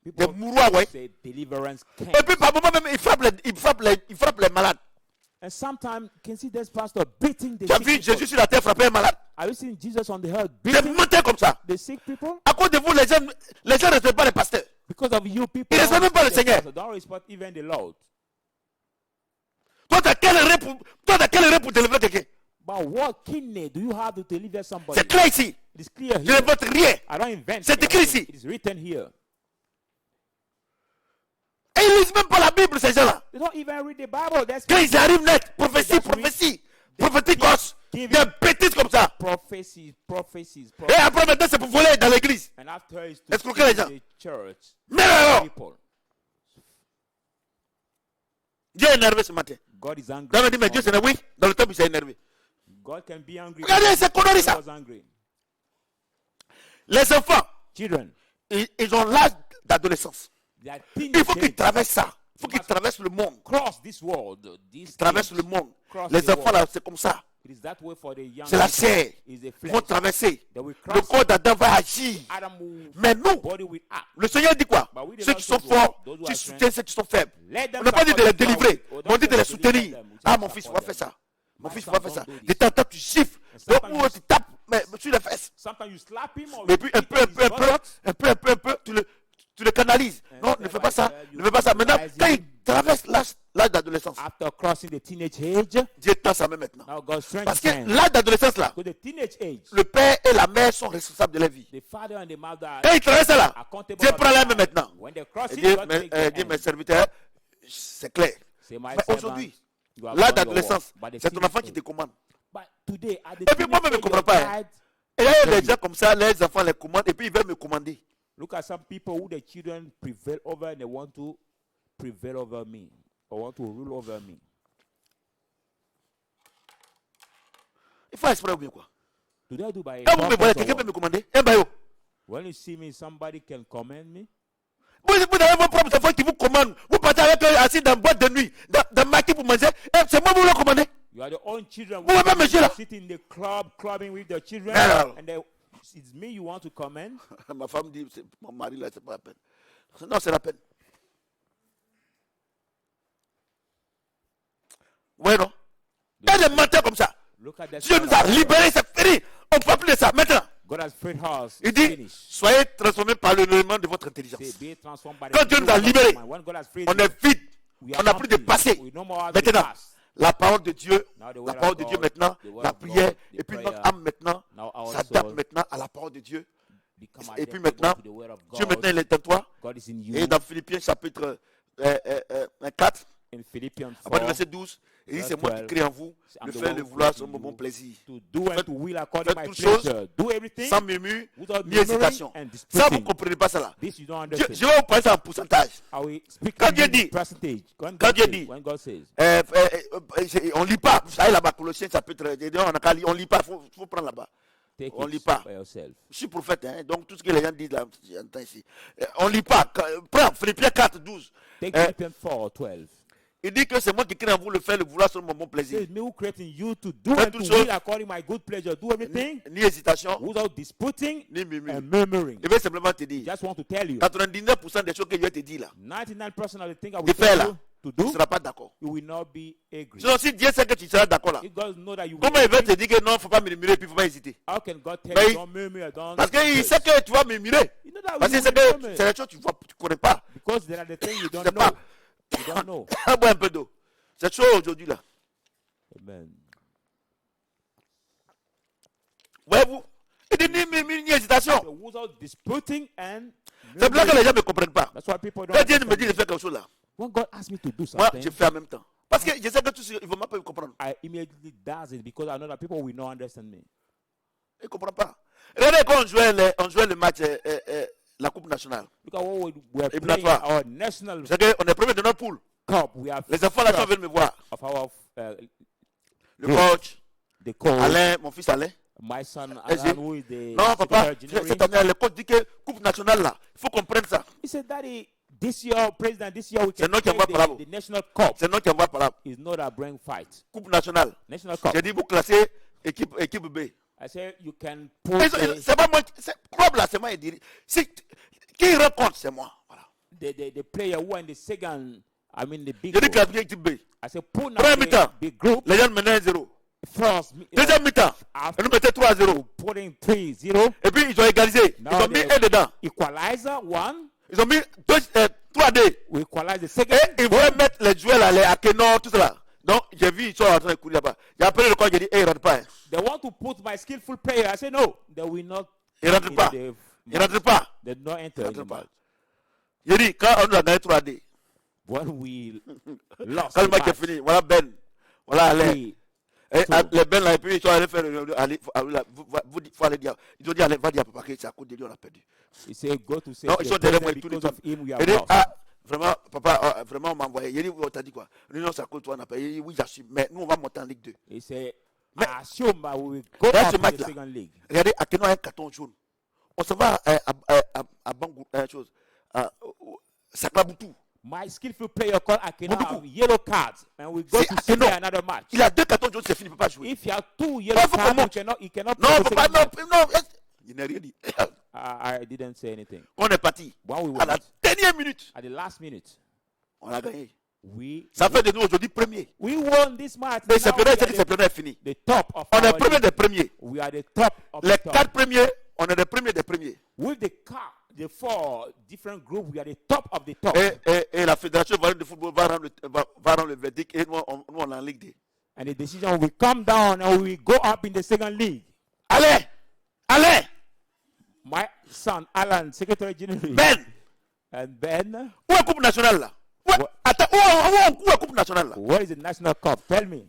des People mouroirs, ouais. say deliverance came. Et puis par moment même, il frappe les malades. And sometimes you can see this pastor beating the Tu as sick vu people. Jésus sur la terre frapper un malade? Are you seeing Jesus on the earth Des beating menteurs comme ça. the sick people? À cause de vous, les gens ne respectent pas les pasteurs. Because of you people. Il respecte même pas le respect the Seigneur. pastor, don't respect even the Lord. Toi, tu as quel erreur pour délivrer quelqu'un? But what kidney do you have to deliver somebody? C'est clair ici. It is clear Je here. n'invente rien. I don't invent. C'est écrit anything. ici. It is written here. Et ils lisent même pas la Bible, ces gens-là. They don't even read the Bible. That's Quand ils arrivent net, prophétie, prophéticos, des bêtises comme ça. prophecies. Et après, maintenant, c'est pour voler dans l'église. And after it's to Escroquer les steal gens. the church. Mais alors, People. Dieu est énervé ce matin. God is angry. David dit, mais Dieu s'est énervé. Oui, dans le temple, il s'est énervé. God can be angry. Regardez, c'est connerie ça. God was angry. Les enfants, Children, ils ont l'âge d'adolescence. they are Il faut qu'ils teenagers. traversent ça. Il faut qu'ils traversent le monde. Cross this world. This Ils traversent age. le monde. Cross Les the enfants world. là, c'est comme ça. It is that way for the young. C'est la people. chair. It's the Ils flesh. vont traverser. They will Le cross. corps d'Adam va agir. Adam will, Mais nous, body will act. le Seigneur dit quoi? But we the Ceux Lord qui sont says, forts, those who tu are soutiens ceux qui sont faibles. Let them On n'a pas dit de les support them. délivrer, Oh, mais on don't dit de les say deliver soutenir. them. We Ah, just mon fils, on support va faire them. ça. Mon My fils, son, on va faire don't ça. do this. De temps en temps, tu gifles. sometimes Ou tu tapes mais sur les fesses. Sometimes you slap him or Mais you puis, beat his buttocks. tu le canalises. Non, ne fais pas ça. Ne fais pas ça. Maintenant, quand il traverse l'âge d'adolescence, After crossing the teenage age, Dieu tend sa main maintenant. now God Parce strengthens que them. l'âge d'adolescence là, So the teenage age, le père et la mère sont responsables de leur vie. the father and the mother are Quand il traverse ça là, accountable. Dieu of prend la their main life. maintenant. When they cross Il it, dit, God takes their mes hand. serviteurs, c'est clair. Say, my Mais servant, aujourd'hui, you have l'âge done your d'adolescence, work. But the c'est ton enfant teenage qui te commande. But today, at the Et puis moi-même, je ne teenage comprends age, pas. your child, Et là, il y a des gens comme ça, les enfants les commandent et puis ils veulent me commander. look at some people who the children prevail over and they want to prevail over me or want to rule over me. Il faut exprès ou bien quoi? Do they do by a Quand vous me voyez, purpose or quelqu'un what? peut me commander. Eh ben yo. When you see me, somebody can command me. Vous avez vos propres enfants qui vous commandent. Vous partez avec eux assis dans une boîte de nuit, dans maquis pour manger. Eh, c'est moi qui vous le commandez. You are the own children. Vous pouvez monsieur là. Sit in the club, clubbing with the children, Alors. and it's me you want to command. Ma femme dit, mon mari là, c'est pas la peine. Non, c'est la peine. Ouais, non? Il y a des menteurs comme ça. Look at that. Dieu nous a libérés, c'est fini. On ne peut plus de ça. Maintenant, God has freed us. il It's dit, finished. soyez transformés par le renouvellement de votre intelligence. Say, be transformed by Quand the Dieu nous a renewal of libérés, mind. When God has freed On you, est vide. we On are n'a plus de complete. passé. We no more have the Maintenant, past. la parole de Dieu, Now the la word parole of de Dieu God, maintenant, the word la of prière, God, the et puis prayer. notre âme maintenant Now our s'adapte soul maintenant à la parole de Dieu. become Et puis adaptable maintenant, to the word of Dieu God. maintenant il est en toi. God is in you. Et dans Philippiens chapitre 4, in Philippians Après 4, le verset 12, il dit, verse c'est moi qui 12, crée en vous I'm le the faire, one le who vouloir created selon mon you plaisir. to do and Faites- to will according to my toutes choses pleasure. Do everything sans murmure, without ni murmuring hésitation. and Ça, vous ne disputing. comprenez pas cela. This you don't Je understand. vais vous parler ça en pourcentage. I will speak Quand to Dieu you in dit- percentage. When quand God Dieu says, dit- when God says, On ne lit pas. Vous savez, là-bas, Colossiens, chapitre, on ne lit pas. Il faut prendre là-bas. take On lit it pas. by yourself. Je suis prophète, hein, donc tout ce que les gens disent là, j'entends ici. On ne lit pas. Prends Philippiens 4, 12. Take Philippians 4, 12. Il dit que c'est moi qui crée en vous le faire, le vouloir selon mon bon It plaisir. says, me who created you to do Faites and to toutes will choses. according to my good pleasure. Do everything Ni hésitation, without disputing ni murmure. and murmuring. Je vais simplement te dire, Just want to tell you, 99% des choses que je vais te dire là, 99% of the things I de will faire tell là, you to tu ne do, seras pas d'accord. you will not be angry. Sinon, si Dieu sait que tu seras d'accord là, If God knows that you will comment il va te agree, dire que non, il ne faut pas murmurer et puis il ne faut pas hésiter? how can God tell Mais you don't murmur, don't Parce qu'il sait que tu vas murmurer. You know that Parce you que c'est will que murmur. c'est les choses que tu ne connais pas. Because there are the things you Tu don't sais know. pas. You don't know. Bois un peu d'eau. C'est chaud aujourd'hui là. Amen. Voyez-vous? Il dit ni murmure, ni hésitation. So without disputing and C'est pour ça que les murmuring, gens ne me comprennent pas. that's why people don't Quand Dieu me understand dit de me. faire quelque chose là, When God asks me to do moi something, je fais en même temps. Parce que je sais que tous ils ne vont même pas me comprendre. I immediately does it because I know that people will not understand me. Ils ne comprennent pas. Regardez quand on jouait le match, la Coupe nationale. Because when we were Et playing Blatoire. our national Vous savez qu'on est premier de notre poule. cup, we have Les enfants là first viennent me voir. of our Le Good. coach, the coach, Alain, mon fils Alain. my son Et j'ai- Alan, who is the Non, papa, secretary general. cette année, le coach dit que Coupe nationale là, il faut qu'on prenne ça. He said, Daddy, this year, President, this year we C'est can nous qui take envoie par là-bas. the national cup. C'est nous qui envoie par là. It's not a bring fight. Coupe nationale. National cup. J'ai dit, vous classez équipe B. I said, you can put C'est pas moi, c'est club là, c'est moi. Il dit, qui rend compte, c'est moi. Voilà. the player who are in the second, I mean the big J'ai dit, group. classez équipe B. I said, put now Premier mi-temps. the group Les gens menaient 1-0. first. Deuxième mi-temps, After ils nous mettaient 3-0. putting 3-0, Et puis, ils ont égalisé. Ils Now ont mis they- un dedans. equalizer one, Ils ont mis 3-D. we equalize the second. Et ils voulaient mettre les joueurs là, les Akenon, tout cela. Donc, j'ai vu, ils sont en train de courir là-bas. J'ai appelé le coach, j'ai dit, hey, ils ne rentrent pas. Hein. They want to put my skillful player. I said, no, they will not. Ils ne rentrent in pas. the Ils ne rentrent pas. They did not enter in rentrent the pas. match. J'ai dit, quand on nous a gagné 3D, When we lost quand the le match est match, fini, voilà Ben, voilà Alain. we Et So- les Ben là, et puis ils sont allés faire. Allez, faut aller dire. Ils ont dit, allez, va dire à papa que c'est à cause de lui, on a perdu. he said, go to say Non, to ils the sont derrière moi president et tout. because of him we Il have dit, lost. ah, vraiment, papa, vraiment, on m'a envoyé. Il dit, on t'a dit quoi? Il dit, non, c'est à cause de toi, on a perdu. Il dit, oui, j'assume. Mais nous, on va monter en Ligue 2. He said, Mais- I assume that we will go Dans up ce in the match-là, second league. regardez, Akenon a un carton jaune. On se va à Bangou, chose, à Saklabutu. My skillful player called Akena Beaucoup. have yellow cards, and we go C'est to see Akeno. another match. Il a 2 cartons jaunes, c'est fini, il ne peut pas jouer. If you have 2 yellow faut qu'on cards, monte. you cannot Non, play il the ne peut pas, second match. non. Il n'a rien dit. I didn't say anything. On est parti. When we À la went, dernière minute, at the last minute, on a gagné. we Ça fait de nous aujourd'hui premier. won this match. Le Now championnat, we c'est are que le championnat est fini. the top of On est our premier league. des premiers. We are the top of Les the top. 4 premiers, on est les premiers des premiers. With the 4 different groups, we are the top of the top. Et la Fédération ivoirienne de football va rendre le verdict et nous, on est en Ligue 2. And the decision will come down and we go up in the second league. Allez! My son, Alan, Secretary General, Ben! and Ben, Où est la Coupe nationale là? Attends, où est la Coupe nationale là? what is the National Cup? Tell me.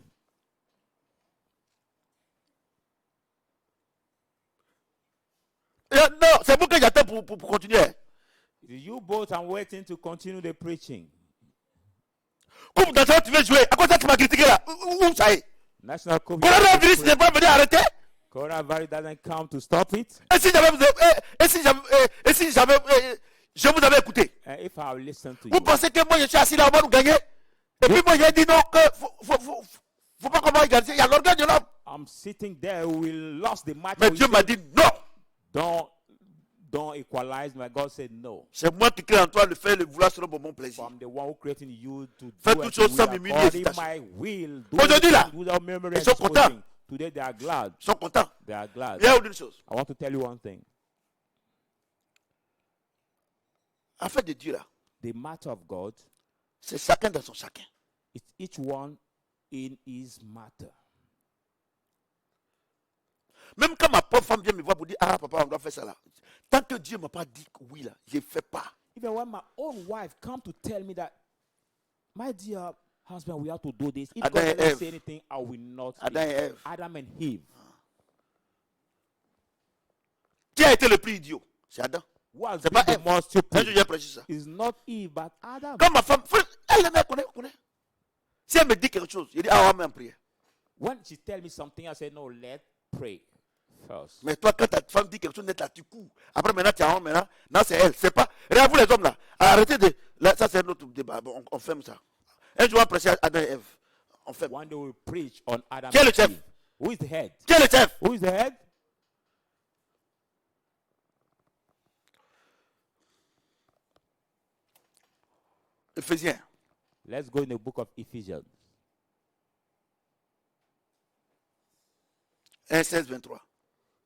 Non, c'est vous que j'attends pour continuer. You both are waiting to continue the preaching. Coupe nationale, tu veux jouer. À quoi ça tu m'as critiqué là? Où ça est? National Cup. Coronavirus n'est pas venu arrêter. Coronavirus doesn't come to stop it. Et si je vous avais écouté, And if I listen to vous you, pensez que moi je suis assis là, on va nous gagner? Et puis moi j'ai dit non, que faut pas comment égaliser. Il y a l'orgueil de l'homme. I'm sitting there, we lost the match. Mais We Dieu m'a said, dit non. don't equalize. My God said no. C'est moi qui crée en toi le faire, le vouloir selon mon bon plaisir. I'm the one who created you to Faites do toutes it choses sans will murmure, according hésitation. my will. Do Aujourd'hui, là, everything without murmuring ils and sont contents. disputing. Today they are glad. Ils sont contents. They are glad. Viens vous dire une chose. I want to tell you one thing. Affaire de Dieu là, The matter of God, c'est chacun dans son chacun. it's each one in his matter. Même quand ma propre femme vient me voir pour dire ah papa on doit faire ça là. Tant que Dieu m'a pas dit oui là, je ne fais pas. Even when my own wife come to tell me that, my dear, Husband, we have to do this. If Adam God and doesn't Eve. say anything, I will not Adam speak. et Ève. Adam and Eve. Qui a été le plus idiot? C'est Adam. Who has C'est been pas the Ève. most Un jour, stupid? j'ai prêché ça. It's not Eve, but Adam. Quand ma femme, elle me connaît. Si elle me dit quelque chose, je dis, ah, on va même prier. When she tell me something, I say, no, let's pray first. Mais toi, quand ta femme dit quelque chose, net là, tu cours. Après, maintenant, tu as honte, maintenant, non, c'est elle. C'est pas. Regarde, vous les hommes là, arrêtez de. Là, ça, c'est un autre débat. Bon, on ferme ça. Un jour, on va prêcher à Adam et Ève. On ferme. One day we preach on Adam Qui est le and chef? Eve. Who is the head? Qui est le chef? Who is the head? Éphésiens. Let's go in the book of Ephesians. 1, 16, 23.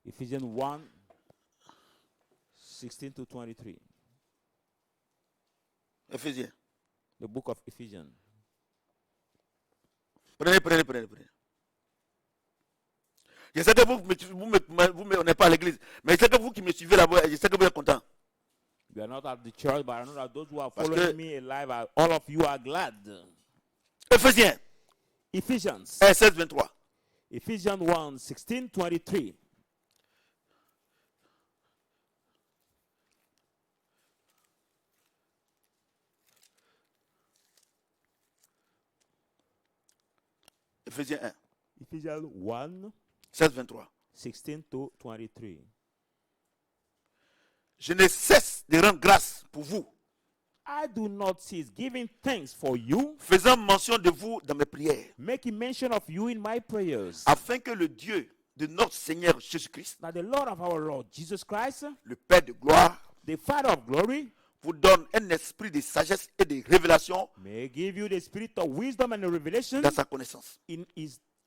Ephesians 1, 16 to 23. Éphésiens. The book of Ephesians. Prenez. Je sais que vous n'êtes pas à l'église, mais je sais que vous qui me suivez là-bas, je sais que vous êtes contents. You are not at the church, but I know that those who are Parce following que- me alive, all of you are glad. Éphésiens. Ephesians. 1, 16, 23. Ephesians 1, 16, 23. Éphésiens 1, Ephesians 1, 16, 23. 16 to 23. Je ne cesse de rendre grâce pour vous, I do not cease giving thanks for you, faisant mention de vous dans mes prières, making mention of you in my prayers, afin que le Dieu de notre Seigneur Jésus-Christ, that the Lord of our Lord Jesus Christ, le Père de gloire, the Father of glory, vous donne un esprit de sagesse et de révélation may give you the spirit of wisdom and revelation dans sa connaissance. in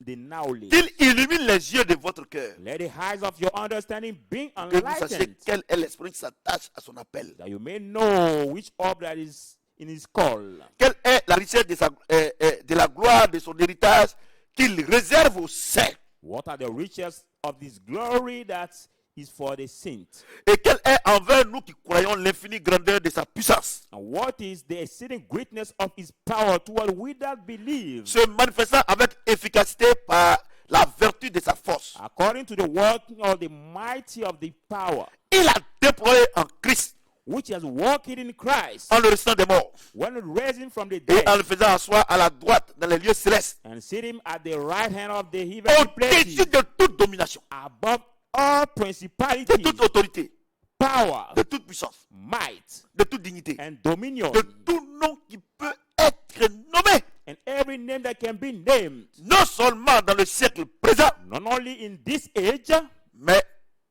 the knowledge. Qu'il illumine les yeux de votre cœur, Let the eyes of your understanding be que vous sachiez enlightened, quel est l'esprit qui s'attache à son appel. that you may know which orb that is in his call, Quelle est la richesse de la gloire de son héritage qu'il réserve aux saints. what are the riches of this glory that is for the saints, Et quelle est envers nous qui croyons l'infinie grandeur de sa puissance, and what is the exceeding greatness of his power toward we that believe, se manifestant avec efficacité par la vertu de sa force. according to the working of the mighty of the power, Il a déployé en Christ which is working in Christ, en le restant des morts when raising from the et en dead, le faisant asseoir à la droite dans les lieux célestes, and sit him at the right hand of the heavenly places, au-dessus de toute domination, above all de principalities, toute autorité, power, de toute puissance, might, de toute dignité, and dominion, de tout nom qui peut être nommé, and every name that can be named, non seulement dans le siècle présent, not only in this age, mais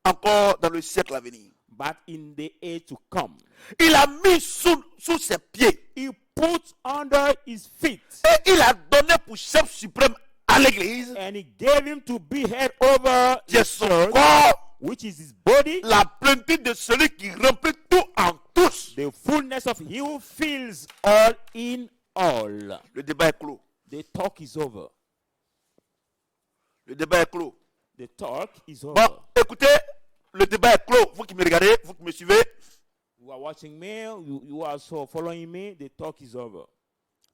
encore dans le siècle à venir. but in the age to come. Il a mis sous ses pieds He put under his feet, et il a donné pour chef suprême à l'église, and he gave him to be head over qui est the son church, corps, which is his body, la plénitude de celui qui remplit tout en tous. the fullness of he who fills all in all. Le débat est clos. The talk is over. Le débat est clos. The talk is over. Bon, écoutez, le débat est clos. Vous qui me regardez, vous qui me suivez. You are watching me, you are so following me, the talk is over.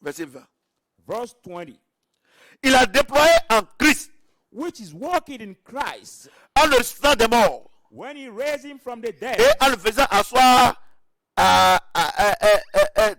Verset 20. Verse 20. Il a déployé en Christ, Which is working in Christ, en le ressuscitant des morts, when he raised him from the dead, et en le faisant asseoir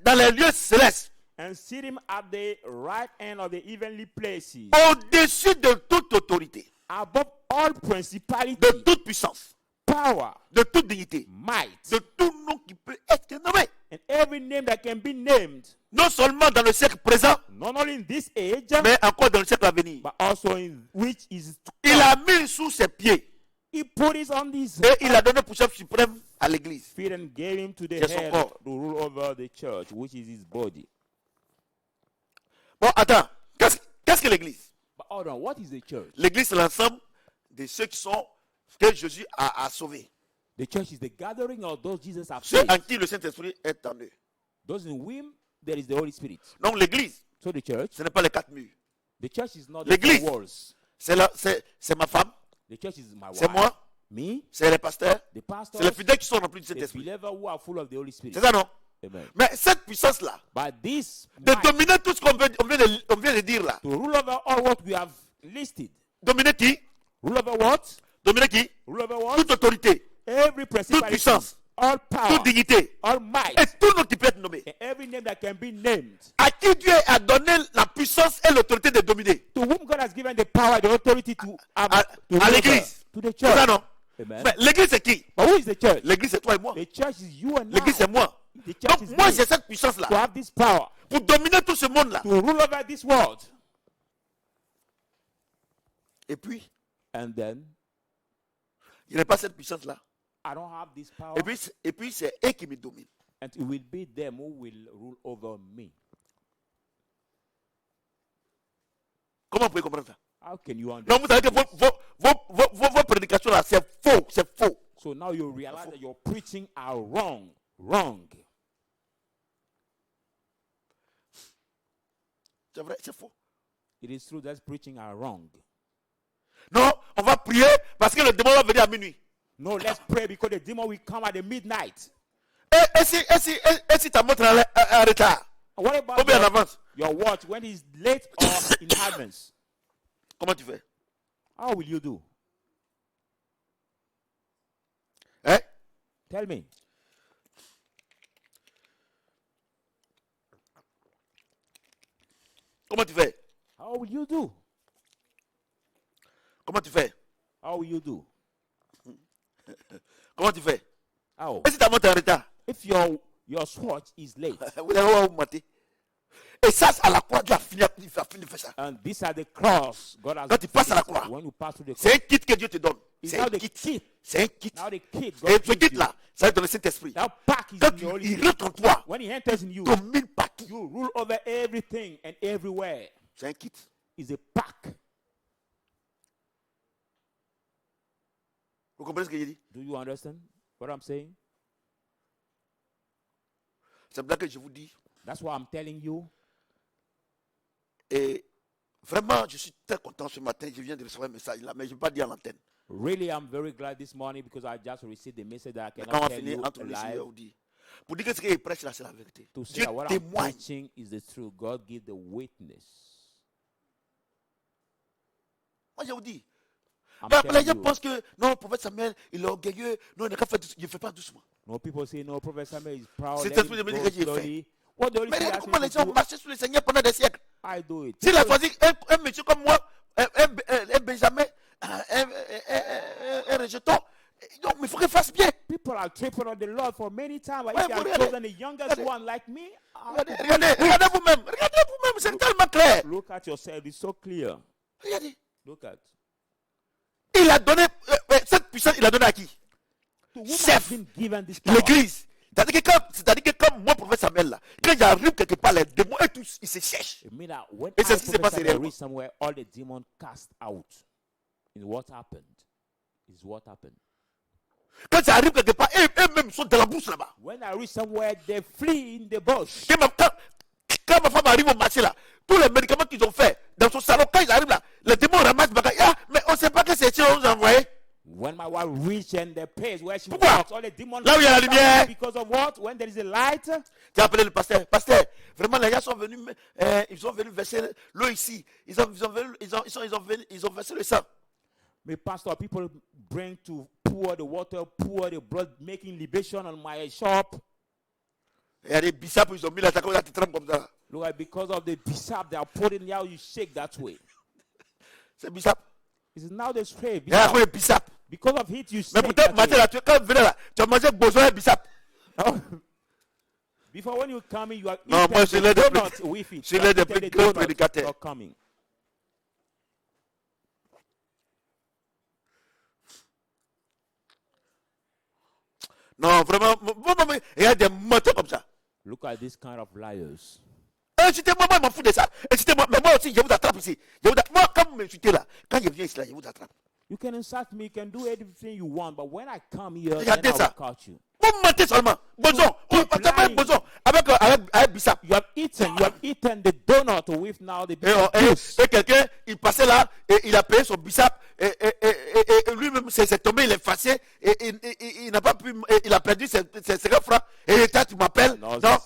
dans les lieux célestes, and sit him at the right hand of the heavenly places, au-dessus de toute autorité, above all principality, de toute puissance, power, de toute dignité, might, de tout nom qui peut être nommé, and every name that can be named, non seulement dans le siècle présent, not only in this age, mais encore dans le siècle à venir. but also in which is to Il come. a mis sous ses pieds He put it on his et il a donné pour chef suprême à l'église. feet and gave him to the Yes, of head course. to rule over the church, which is his body. Bon, attends, qu'est-ce que l'église? But hold on, what is the church? L'église, c'est l'ensemble de ceux qui sont, que Jésus a sauvés. The church is the gathering of those Jesus has Ceux en saved. qui le Saint-Esprit est en eux. Those in whom there is the Holy Spirit. Donc l'église, So the church ce n'est pas les quatre murs. is not the L'église. four walls. C'est ma femme, The church is my c'est wife, moi, me, c'est les pasteurs, the pastor, c'est les fidèles qui sont remplis du the Saint-Esprit. believers who are full of the Holy Spirit. C'est ça, non? Amen. Mais cette puissance-là, But this de might dominer tout ce on vient de dire là. to rule over all what we have listed. Dominer qui? Rule over what? Dominer qui? Rule over what? Toute autorité, Every principality, puissance, all power, toute dignité, all might, et tout nom qui peut être nommé. and every name that can be named. À qui Dieu a donné la puissance et l'autorité de dominer? To whom God has given the power, the authority to À rule over, l'église. to the C'est ça, church. non? Amen. Mais l'église, c'est qui? But who is the church? L'église, c'est toi et moi. The church is you and L'église, I. c'est moi. The church Donc, is moi, me. j'ai cette puissance-là To have this power pour dominer tout ce monde-là. to rule over this world. Et puis, And then je n'ai pas cette puissance-là. I don't have this power. Et puis c'est eux qui me dominent. And it will be them who will rule over me. Comment vous pouvez comprendre ça? How can you Non, understand? vous savez que vos prédications là, c'est faux, c'est faux. So now you realize that your preaching are wrong. Wrong. C'est vrai, c'est faux. It is true that preaching are wrong. Non, on va prier parce que le démon va venir à minuit. No, let's pray because the demon will come at the midnight. Et si ta montre est en retard, What ou about bien en avance, your watch when it's late or in advance? comment tu fais? How will you do? Hein? Tell me. Comment tu fais? How will you do? Comment tu fais? How will you do? Comment tu fais? How? Et si ta montre est en retard, If your watch is late, vous allez vous mentir. Et ça, à la croix, Dieu a fini de faire ça. and these are the cross God has Quand tu passes à la finished. croix, When you pass through the c'est cross, un kit que Dieu te donne. it's C'est now un the kit. kit. C'est un kit. Now the kit Et God ce gives you. kit-là, ça va dans le Saint-Esprit. That pack is Quand in the Holy il Spirit. rentre en toi, When he enters in you, domine partout. you rule over everything and everywhere. C'est un kit. It's a pack. Vous comprenez ce que j'ai dit? Do you understand what I'm saying? C'est pour ça que je vous dis. That's why I'm telling you. Et vraiment, je suis très content ce matin. Je viens de recevoir un message là, mais je ne vais pas dire à l'antenne. Really, I'm very glad this morning because I just received the message that I Mais quand on cannot va tell finir you entre les live. Seigneurs, vous dit. Pour dire que ce qu'il prêche là, c'est la vérité. To say Dieu that what I'm témoigne. preaching is the truth. God give the witness. Moi, je vous dis. I'm Mais telling les gens you. pensent que non, le prophète Samuel, il est orgueilleux. Non, il n'a qu'à faire. Je ne fais pas doucement. No, people say no. Prophet Samuel is proud. C'est Let esprit de him me dire go que j'ai fait. slowly. What the Holy Mais Spirit regarde asks comment me les to gens do, ont marché sur le Seigneur pendant des siècles. I do it. S'il a People- choisi un monsieur comme moi, un Benjamin, un rejeton, donc il faut qu'il fasse bien. People are tripping on the Lord for many times. But Ouais, if you vous have regardez. chosen the youngest Regardez. one like me, Regardez vous-même. Regardez vous-même, c'est tellement clair. look at yourself. It's so clear. Regardez. Look at. Il a donné, cette puissance, il a donné à qui? To whom Chef. has been given this power? L'église. C'est-à-dire que comme moi, prophète Samuel, là, quand j'arrive quelque part, les démons et tous, ils se cherchent. It means that when Et I, c'est ce qui s'est Prophet passé Samuel, réellement. reached somewhere, all the demons cast out. And what happened? Is what happened. Quand j'arrive quelque part, eux-mêmes sont dans la bourse là-bas. When I reach somewhere, they flee in the bush. Quand ma femme arrive au marché là, tous les médicaments qu'ils ont fait dans son salon, quand ils arrivent là, les démons ramassent bagaille. Ah, mais on ne sait pas que c'est eux, on nous a envoyé. When my wife reached and the place where she Pourquoi? walks, all the demons Là où il y a la cast out lumière. because of what? When there is a light, Tu as appelé le pasteur. Pasteur, vraiment les gars sont venus, ils sont venus verser l'eau ici. Ils ont versé le sang. my pastor, people bring to pour the water, pour the blood, making libation on my shop. Il y a des bisaps, ils ont mis la taco, là, tu trembles comme ça. Look at because of the bisap they are putting out, you shake that way. C'est bisap. It's now the spray. Il y a quoi de bisap? Because of heat, you Mais shake pour that te mater way. là, quand tu venais là, tu as mangé besoin de bisap. Oh. Before when you come in, you are Non, moi, je l'ai the des donut plus- with it. je You l'ai are des eating plus the grands donut prédicateurs. before coming. Non, vraiment, il y a des menteurs comme ça. Look at this kind of liars. Incitez-moi, moi, je m'en fous de ça. Incitez-moi, mais moi aussi, je vous attrape ici. Moi, quand vous m'insultez là, quand je viens ici là, je vous attrape. You can insult me, you can do anything you want, but when I come here, Regardez then I will ça. catch you. Vous mentez seulement. Boson, Keep parce que lying. Boson, avec Bissap. You have eaten the donut with now the juice. Et quelqu'un, il passait là, et il a payé son Bissap, et lui-même, c'est tombé, il est effacé, et il n'a pas pu, il a perdu ses 50 francs, et toi tu m'appelles. No, Non.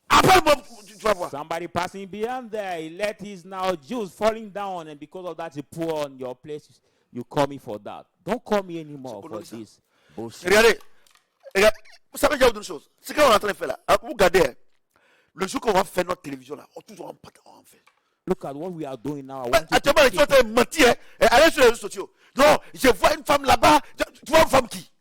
Appelle-moi, tu vas voir. somebody passing beyond there, he let his now juice falling down, and because of that, he pour on your place. You call me for that. Don't call me anymore for ça. this bullshit. Regardez, vous savez, il y a autre chose. Ce qu'on est en train de faire là, vous regardez, hein, le jour qu'on va faire notre télévision là, on toujours en fait. Look at what we are doing now. I want you to Actuellement, les gens sont en train de mentir. Hein. Allez sur les réseaux sociaux. Non, je vois une femme là-bas. Tu vois une femme qui?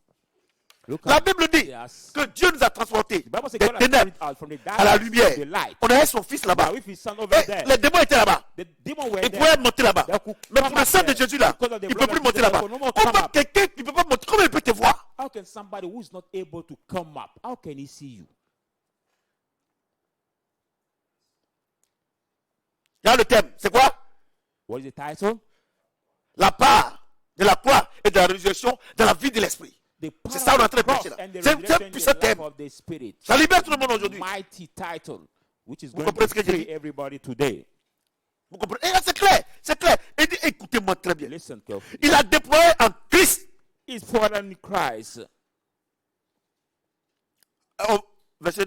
look La at Bible dit yes. que Dieu nous a transportés The Bible says des God has ténèbres carried out from the à la darkness lumière. to the light. On avait son fils là-bas. Now, if his son over Et there, les démons étaient là-bas. the demon were Ils there. pouvaient monter là-bas. They could Mais come pour le up sang de there. Jésus là, Because of the il ne peut blood plus of monter Jesus, là-bas. they could no more come Comment up. quelqu'un qui ne peut pas monter, comment il peut te voir? How can somebody who is not able to come up, how can he see you? Il y a le thème. C'est quoi? What is the title? La part de la croix et de la résurrection dans la vie de l'esprit. The C'est power ça qu'on est en of train de the cross prêcher là. and the C'est un revelation in puissant the life thème. of the Spirit. Ça libère tout le monde aujourd'hui. Mighty title, which is Vous going comprenez to ce que je free dis? everybody today. Vous comprenez? Et là, c'est clair. C'est clair. Et dit, écoutez-moi très bien. Listen carefully. Il a déployé en Christ. It's for in Christ. Oh, verset,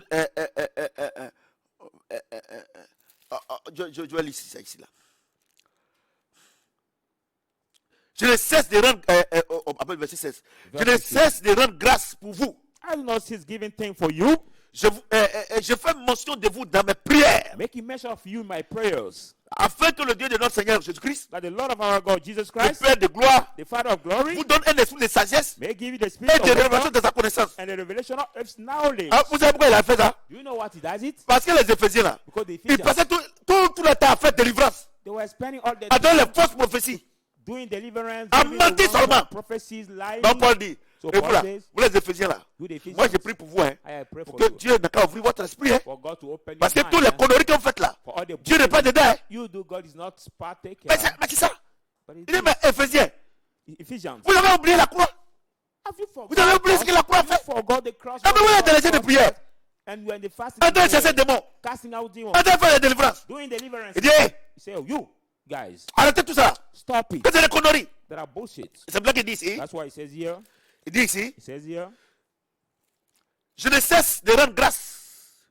je vais lire ça ici là. Je ne cesse de rendre, après verset 16, je ne cesse de rendre grâce pour vous. I do not cease giving thanks for you, Je fais mention de vous dans mes prières, making mention of you in my prayers, afin que le Dieu de notre Seigneur Jésus-Christ, that the Lord of our God Jesus le Christ, Père de gloire, the Father of glory, vous donne un esprit de sagesse may give you the et spirit of de révélation wisdom de sa connaissance. and the revelation of his knowledge. Ah, vous savez pourquoi il a fait ça? Do you know what he does it? Parce que les Éphésiens là, Because the ils Ephesians, passaient tout le temps à faire délivrance, they were spending all their à donner time les fausses prophéties. doing deliverance, À giving mentir the wrong seulement. prophecies, lying. Donc Paul dit, So et vous là, Paul says, vous les Éphésiens là, you the Ephesians, moi j'ai pris pour vous, hein, I pray pour for que you, Dieu n'a qu'à ouvrir votre esprit, hein, for God to open parce your que tous les mind, conneries qu'on fait là, for all the Dieu n'est pas dedans. Hein. you do, God is not partaker. Mais c'est ça. But it Il dit, is. mais Éphésiens, Ephesians, vous avez oublié la croix. have you Vous avez oublié ce que la croix a fait. forgot the cross? Ah, mais vous êtes dans les jeux de prière, And when the fasting, en train de chasser des démons, casting out demons, en train de faire des délivrances. doing deliverance, Il dit, hey, you say, oh, you guys, arrêtez tout ça. stop it. Que c'est des conneries. That are bullshit. C'est là qu'il dit ici. That's why it says here. Il dit ici, It says here. je ne cesse de rendre grâce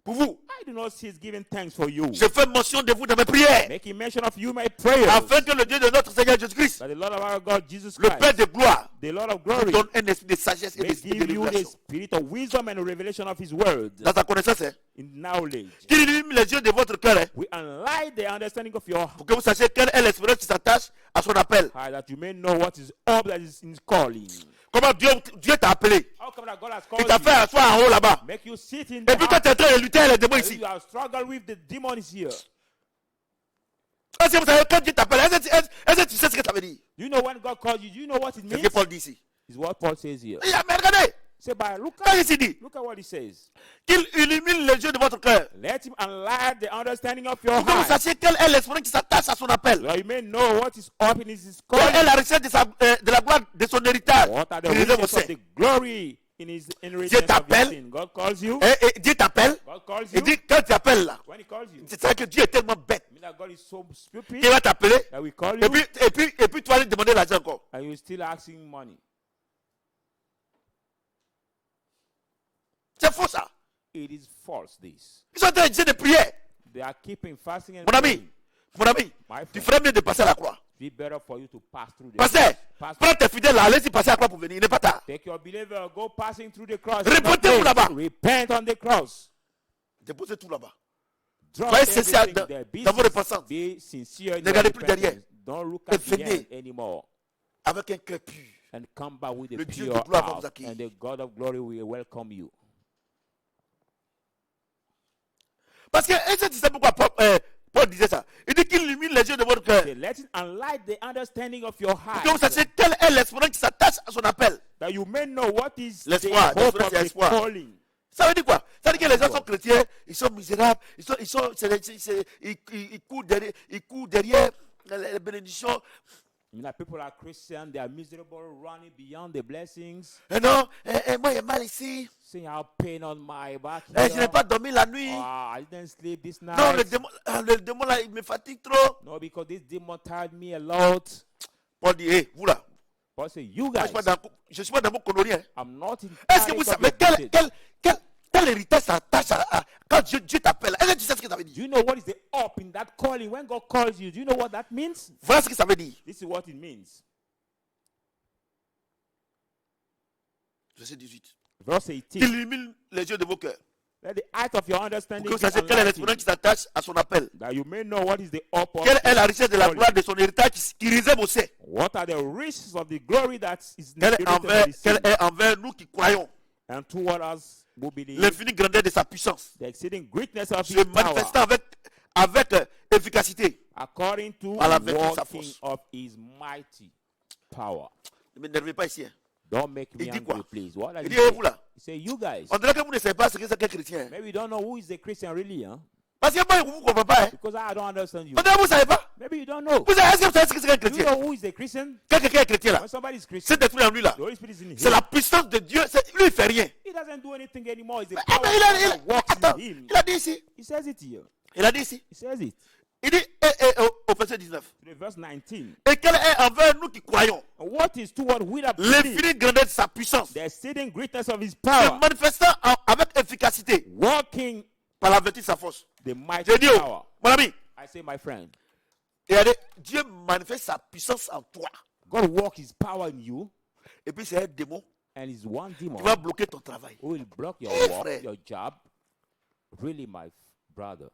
pour vous. I do not cease giving thanks for you, Je fais mention de vous dans mes prières, making mention of you in my prayers, afin que le Dieu de notre Seigneur Jésus-Christ, that the Lord of our God Jesus le Christ, Père de gloire, the Lord of vous glory, donne un esprit de sagesse et may de give you the révélation. spirit of wisdom and the revelation of His word Dans ta connaissance, hein, in knowledge. qu'il illumine les yeux de votre cœur, hein, We enlighten the understanding of your heart, pour que vous sachiez quelle est l'espérance qui s'attache à son appel. that you may know what is up that is in His calling. Comment Dieu t'a appelé. How come that God has Il called t'a fait you? asseoir en haut là-bas. Make you sit in Et the puis toi, house. tu es en train de lutter avec les démons And ici. you have struggled with the demons here. Est-ce que vous savez, quand Dieu t'appelle, est-ce que tu sais ce que ça veut dire? Do you know when God calls you? Do you know what it C'est ce que means? Paul dit ici. Is what Paul says here. Il a mais regardez, Say, but quand il dit look at what he says. qu'il illumine les yeux de votre cœur. Let him enlighten the understanding of your Pour que vous heart, sachiez quelle est l'espérance qui s'attache à son appel. so you may know what is up in His Quelle est calling. la richesse de la gloire de son héritage. What are the Il réserve au riches of sein. the glory in His inheritance of His t'appelle. sin? God calls you. Et Dieu t'appelle. God calls Il you. dit, quand tu appelles là, When He calls you, c'est vrai que Dieu est tellement bête. I mean that God is so stupid Il va t'appeler. that we call Et you, puis tu vas lui demander l'argent encore. and you're still asking money. C'est faux ça. It is false. This Ils sont en train de dire de prier. they are keeping fasting and Mon ami, praying. mon ami, My tu friend, ferais mieux de passer à la croix. be better for you to pass through the Pasteur, cross. prends tes fidèles là, allez-y passer à la croix pour venir. Il n'est pas tard. Take your believer, go passing through the cross. Répétez-vous là-bas. Repent on the cross. Déposez tout là-bas. Drop Soyez sincère everything there. dans vos repensances. Be sincere in Ne your regardez plus repentance. derrière. Don't look Et at the venez. end anymore. Avec un cœur pur. And come back with a Le Dieu de pure gloire va heart. vous accueillir. And the God of glory will welcome you. Parce que, est-ce que tu sais pourquoi Paul disait ça? Il dit qu'il illumine les yeux de votre cœur. Say, let it enlighten the understanding of your Pour que vous heart, sachiez quelle est l'espérance qui s'attache à son appel. that you may know what is the L'espoir, hope l'espérance, of c'est the l'espoir. calling. Ça veut dire quoi? Ça veut dire que les gens sont chrétiens, ils sont misérables, ils courent derrière les bénédictions. You know, people are Christian, they are miserable, running beyond the blessings, Et non, moi j'ai mal ici. saying, I have pain on my back Je n'ai here. pas dormi la nuit. I didn't sleep this night. Non, le démon là, il me fatigue trop. No, because this demon tired me a lot. Paul dit, hé, vous là, Paul said, you moi, guys, je ne suis pas dans mon connerie. Hein. I'm not in Est-ce que vous savez quelle Quand l'héritage s'attache quand Dieu t'appelle, est-ce que tu sais ce que ça veut Do dire? you know what is the up in that calling? When God calls you, do you know what that means? Voilà ce que ça veut dire. This is what it means. Verset 18. Verse Qu'il 18. illumine les yeux de vos cœurs. Let the eyes of your Pour understanding que vous be sachiez quel est l'esprit enlightened, qui s'attache à son appel. that you may know what is the up of Quelle est la his richesse de la calling. gloire de son héritage qui réserve au ciel. What are the riches of the glory that is Quelle narrated est by the quelle saints? est envers nous qui croyons And toward us who believe l'infinie grandeur de sa puissance, the exceeding greatness of se his power, manifestant avec efficacité. according to Par la the vertu de sa working force. of his mighty power. Ne m'énervez pas ici. Hein. Don't make me Il dit angry, quoi? please. What does Il he dit, et say? vous là? He say, you guys. On dirait que vous ne savez pas ce que c'est qu'un chrétien. Maybe you don't know who is the Christian really, huh? Parce que moi, vous ne comprenez pas. Hein. Because I don't understand you. On dirait que vous ne savez pas. Maybe you don't know. Est-ce que vous savez ce que c'est qu'un Do you chrétien? know who is the Christian? Quand quelqu'un est chrétien là, When somebody is Christian, cet esprit en lui là, the Holy Spirit is in him. c'est la puissance de Dieu. Lui, il ne fait rien. He doesn't do anything anymore. It's the Eh power ben, of God that works attends, in him. il a dit ici. He says it here. Il a dit ici. He says it. Il dit au verset 19. To the verse 19. Et quelle est envers nous qui croyons And what is toward we that believe l'infinie grandeur de sa puissance, the exceeding greatness of his se power, manifestant avec efficacité working par la vertu de sa force. the mighty J'ai dit, power. mon ami, I say, my friend, il a dit, Dieu manifeste sa puissance en toi. God works his power in you, Et puis c'est un démon and is one demon qui va bloquer ton travail. who will block your Eh, work, frère. your job. Really, my brother.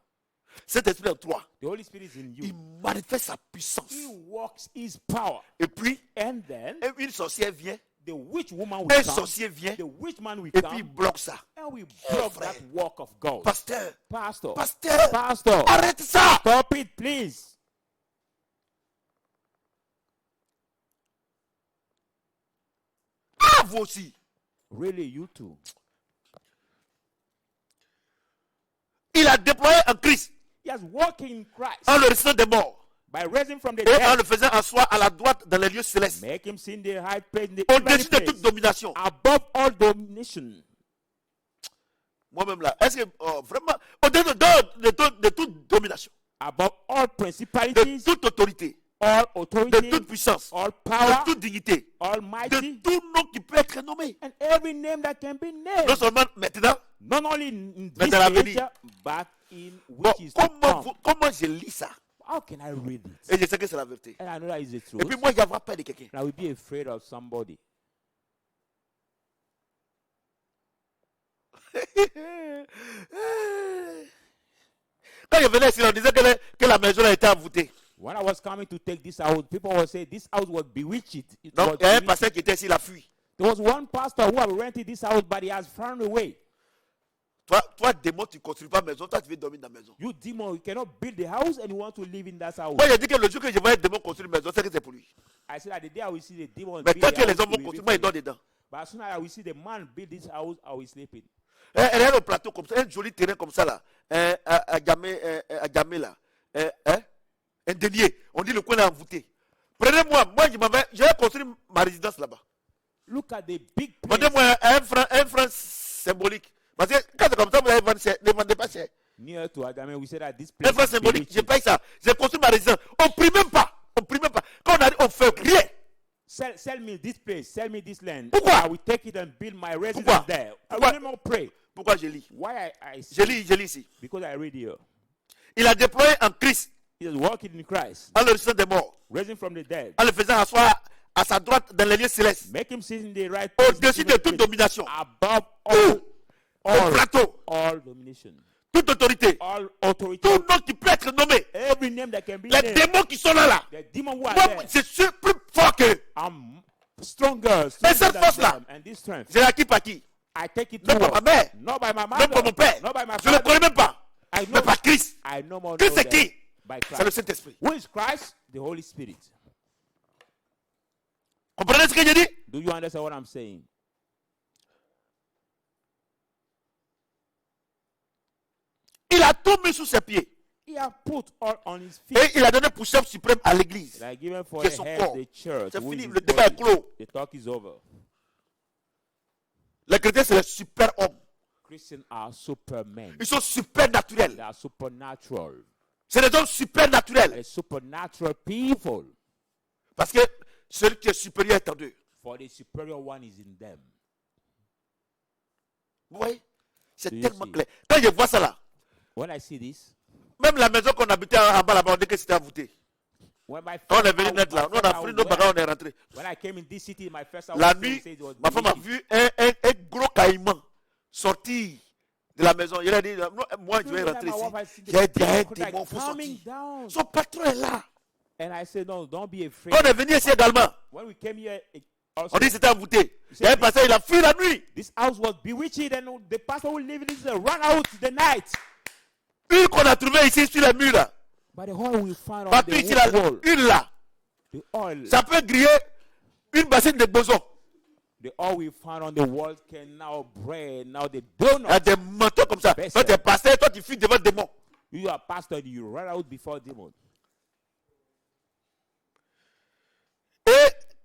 Cet esprit en toi, The Holy Spirit is in il you. manifeste sa puissance. He works his power. Et puis, And then une sorcière vient, the witch woman will un come. sorcier vient, The witch man will et puis il come. bloque ça. And we block frère. that work of God. Pasteur, Pastor. pasteur, Pastor. arrête ça. Stop it, please. Ah, vous aussi. Really, you too. Il a déployé en Christ, He has worked in Christ en le ressuscitant des morts, by raising from the et en dead. le faisant asseoir à la droite dans les lieux célestes, Make him sin the high place in the au-dessus heavenly de toute place, domination. above all domination. Moi-même là, est-ce que vraiment, au-dessus de toute domination, Above all de principalities, toute autorité, all de authority, toute puissance, all de power, toute dignité, almighty, de tout nom qui peut être nommé. and every name that can be named. Non seulement maintenant, Not only in Mais this dans l'avenir. age, but in bon, which is to come. comment je lis ça? How can I read it? Et je sais que c'est la vérité. And I know that is the Et truth. puis moi, je vais avoir peur de quelqu'un. And I will be afraid of somebody. Quand je venais ici, on disait que la maison a été envoûtée. When I was coming to take this house, people would say this house was bewitched. It Donc, was il y a un bewitched. pasteur qui était ici, il a fui. There was one pastor who had rented this house, but he has found a way. Toi, démon, tu ne construis pas maison, toi, tu veux dormir dans la maison. You demon, you cannot build the house and you want to live in that house. Moi, j'ai dit que le jour que je vois un démon construire une maison, c'est que c'est pour lui. I said that the day I will see the demon Mais build tant the que les house, hommes it vont will be construire, moi, il for dort me. dedans. But as soon as I will see the man build this house, I will sleep in. Elle est au plateau comme ça, un joli terrain comme ça, là. À Gamé, là. Un dénier. On dit le coin est envoûté. Prenez-moi, moi, je vais construire ma résidence là-bas. Look at the big place. Donnez-moi un franc symbolique. Parce que quand c'est comme ça, vous allez vendre cher. Ne vendez pas cher. Near to Agame, we said that this Un place franc is symbolique, je bewitched. paye ça. J'ai construit ma résidence. On ne prie même pas. On ne prie même pas. Quand on arrive, on ne fait rien. Sell me this place, sell me this land. Pourquoi? I will take it and build my residence Pourquoi? there. I Pourquoi? will never pray. Pourquoi je lis? Why I Je lis ici. Because I read here. Il a déployé en Christ, He is working in Christ, en le ressuscitant des morts, raising from the dead. en le faisant asseoir à sa droite dans les lieux célestes, Make him sit in the right place, au-dessus de toute domination, above au all plateau, all domination, toute autorité, all authority, tout nom qui peut être nommé. every name that can be Les named. démons qui sont là, The demon who are moi, there, je suis plus fort qu'eux. I'm stronger cette than force-là, them. And this strength, Je l'ai acquis par qui? I take it Non to par ma mère, not by my non mother, par mon père. not by my Je ne le father. connais même pas. I Mais know, par Christ. I no more Christ know c'est them qui? by C'est le Christ. Saint-Esprit. Who is Christ? The Holy Spirit. Comprenez ce que je dis? Do you understand what I'm saying? Il a tout mis sous ses pieds. He has put all on his feet. Et il a donné pour chef suprême à l'église. Like given for Que the son head, corps. the church. C'est who fini, is le his débat est body. clos. The talk is over. Les chrétiens, c'est les super hommes. Christians are supermen. Ils sont super naturels. They are supernatural. C'est des hommes super naturels. They're supernatural people. Parce que celui qui est supérieur est en eux. For the superior one is in them. Vous voyez? C'est Do you tellement see? clair. Quand je vois ça là, When I see this, même la maison qu'on habitait en bas là-bas, on dit que c'était envoûté. when my Quand on first est venu house- net là, my nous on a first pris house nos bagages, where- on est rentré. when I came in this city, my first house La was nuit, said it was ma femme a delicious. vu un gros caïman sortir de la maison. Il a dit, moi je vais Every rentrer time my ici. wife, I see the Il y a un people like démon, il faut coming sortir. down. Son patron est là. And I said, no, don't be afraid. Quand on est venu ici également, When we came here, also, on dit que c'était envoûté. Il y a un pasteur, il a fui la nuit. this house was bewitched, and the pastor who lived in this run out the night. Une qu'on a trouvée ici sur les murs là. But the oil we found on Partout ici là, the wall, une là. the oil, Ça peut griller une bassine de boson. the oil we found on the wall can now bread, now the Il y a donut. des manteaux comme ça. Baisse. Toi, tu es pasteur, toi, tu fuis devant le démon. You are pastor, you run out before demon. Et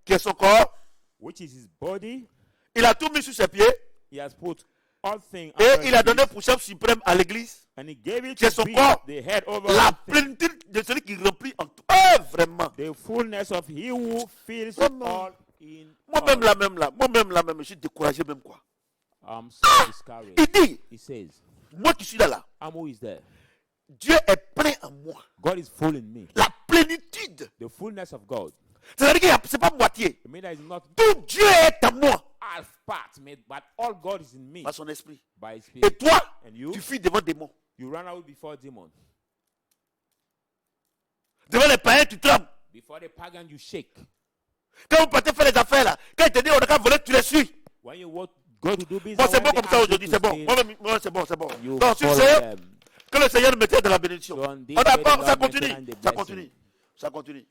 qui est son corps, Which is his body. il a tout mis sur ses pieds. He has put all things Et under il a his donné feet, pour chef suprême à l'église and he gave it qui est to son be corps, the head over la everything. plénitude de celui qui remplit en tout. Ah, vraiment. The fullness of he who fills Vraiment. all in Moi-même all. là, même, je suis découragé même quoi. I'm so discouraged. Il dit, He says, moi qui suis là, who is there? Dieu est plein en moi. God is full in me. La plénitude. The fullness of God. C'est-à-dire que c'est pas moitié. I mean, that is not Tout Dieu est en moi. half part, but all God is in me Par son esprit. by His Et Spirit. toi, And you, tu fuis devant des démons. you run out before demon. Devant les païens, tu trembles. Before the pagan, you shake. Quand vous partez faire les affaires là, quand ils te disent on a qu'à voler, tu les suis. When you go to do business, Moi, c'est when bon they comme ça ask you aujourd'hui, to c'est bon. stay, Moi, c'est bon, c'est bon. you Donc, sur follow ce, them. que le Seigneur me mette de la bénédiction. So on this On day, apprend, the ça Lord may continue. send the Ça blessing. continue. Ça continue.